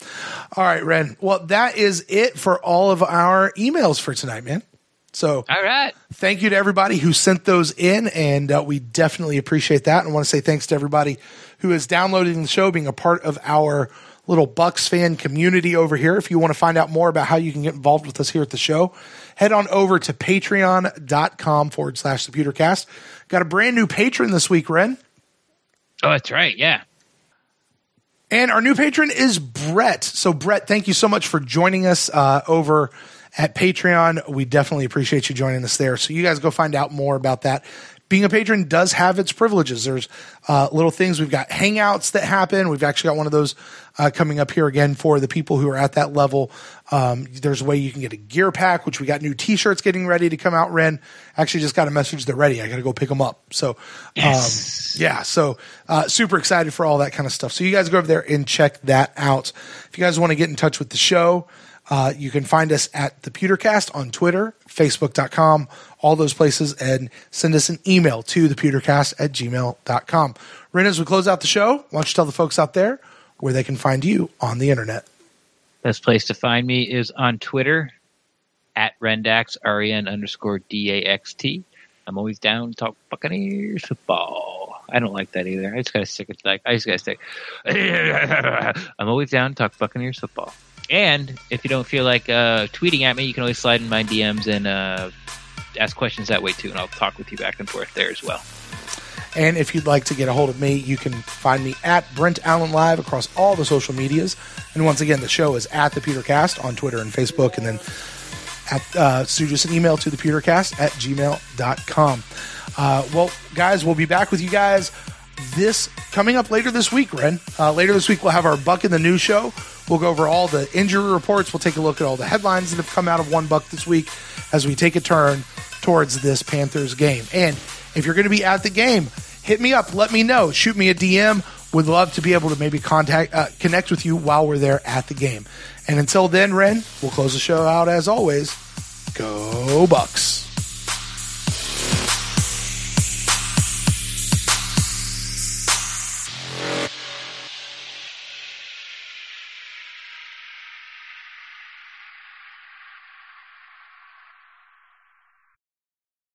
all right, Ren. Well, that is it for all of our emails for tonight, man. So, all right. Thank you to everybody who sent those in, and we definitely appreciate that. And I want to say thanks to everybody who is downloading the show, being a part of our little Bucs fan community over here. If you want to find out more about how you can get involved with us here at the show, head on over to patreon.com/thepewtercast. Got a brand new patron this week, Ren. Oh, that's right. Yeah. And our new patron is Brett. So, Brett, thank you so much for joining us over at Patreon. We definitely appreciate you joining us there. So you guys go find out more about that. Being a patron does have its privileges. There's little things. We've got hangouts that happen. We've actually got one of those coming up here again for the people who are at that level. There's a way you can get a gear pack, which we got new T-shirts getting ready to come out, Ren. Actually just got a message they're ready. I got to go pick them up. So, super excited for all that kind of stuff. So you guys go over there and check that out. If you guys want to get in touch with the show, you can find us at the Pewtercast on Twitter, Facebook.com, all those places, and send us an email to thepewtercast@gmail.com. Ren, as we close out the show, why don't you tell the folks out there where they can find you on the internet? Best place to find me is on Twitter at Rendax, REN_DAXT. I'm always down to talk Buccaneers football. I don't like that either. I just got to stick it. I'm always down to talk Buccaneers football. And if you don't feel like tweeting at me, you can always slide in my DMs and ask questions that way too, and I'll talk with you back and forth there as well. And if you'd like to get a hold of me, you can find me at Brent Allen Live across all the social medias. And once again, the show is at the Pewtercast on Twitter and Facebook, and then so just an email to thepewtercast@gmail.com. Well, guys, we'll be back with you guys coming up later this week, Ren. Later this week, we'll have our Buck in the News show. We'll go over all the injury reports. We'll take a look at all the headlines that have come out of One Buck this week as we take a turn towards this Panthers game. And if you're going to be at the game, hit me up. Let me know. Shoot me a DM. Would love to be able to maybe connect with you while we're there at the game. And until then, Ren, we'll close the show out as always. Go Bucs.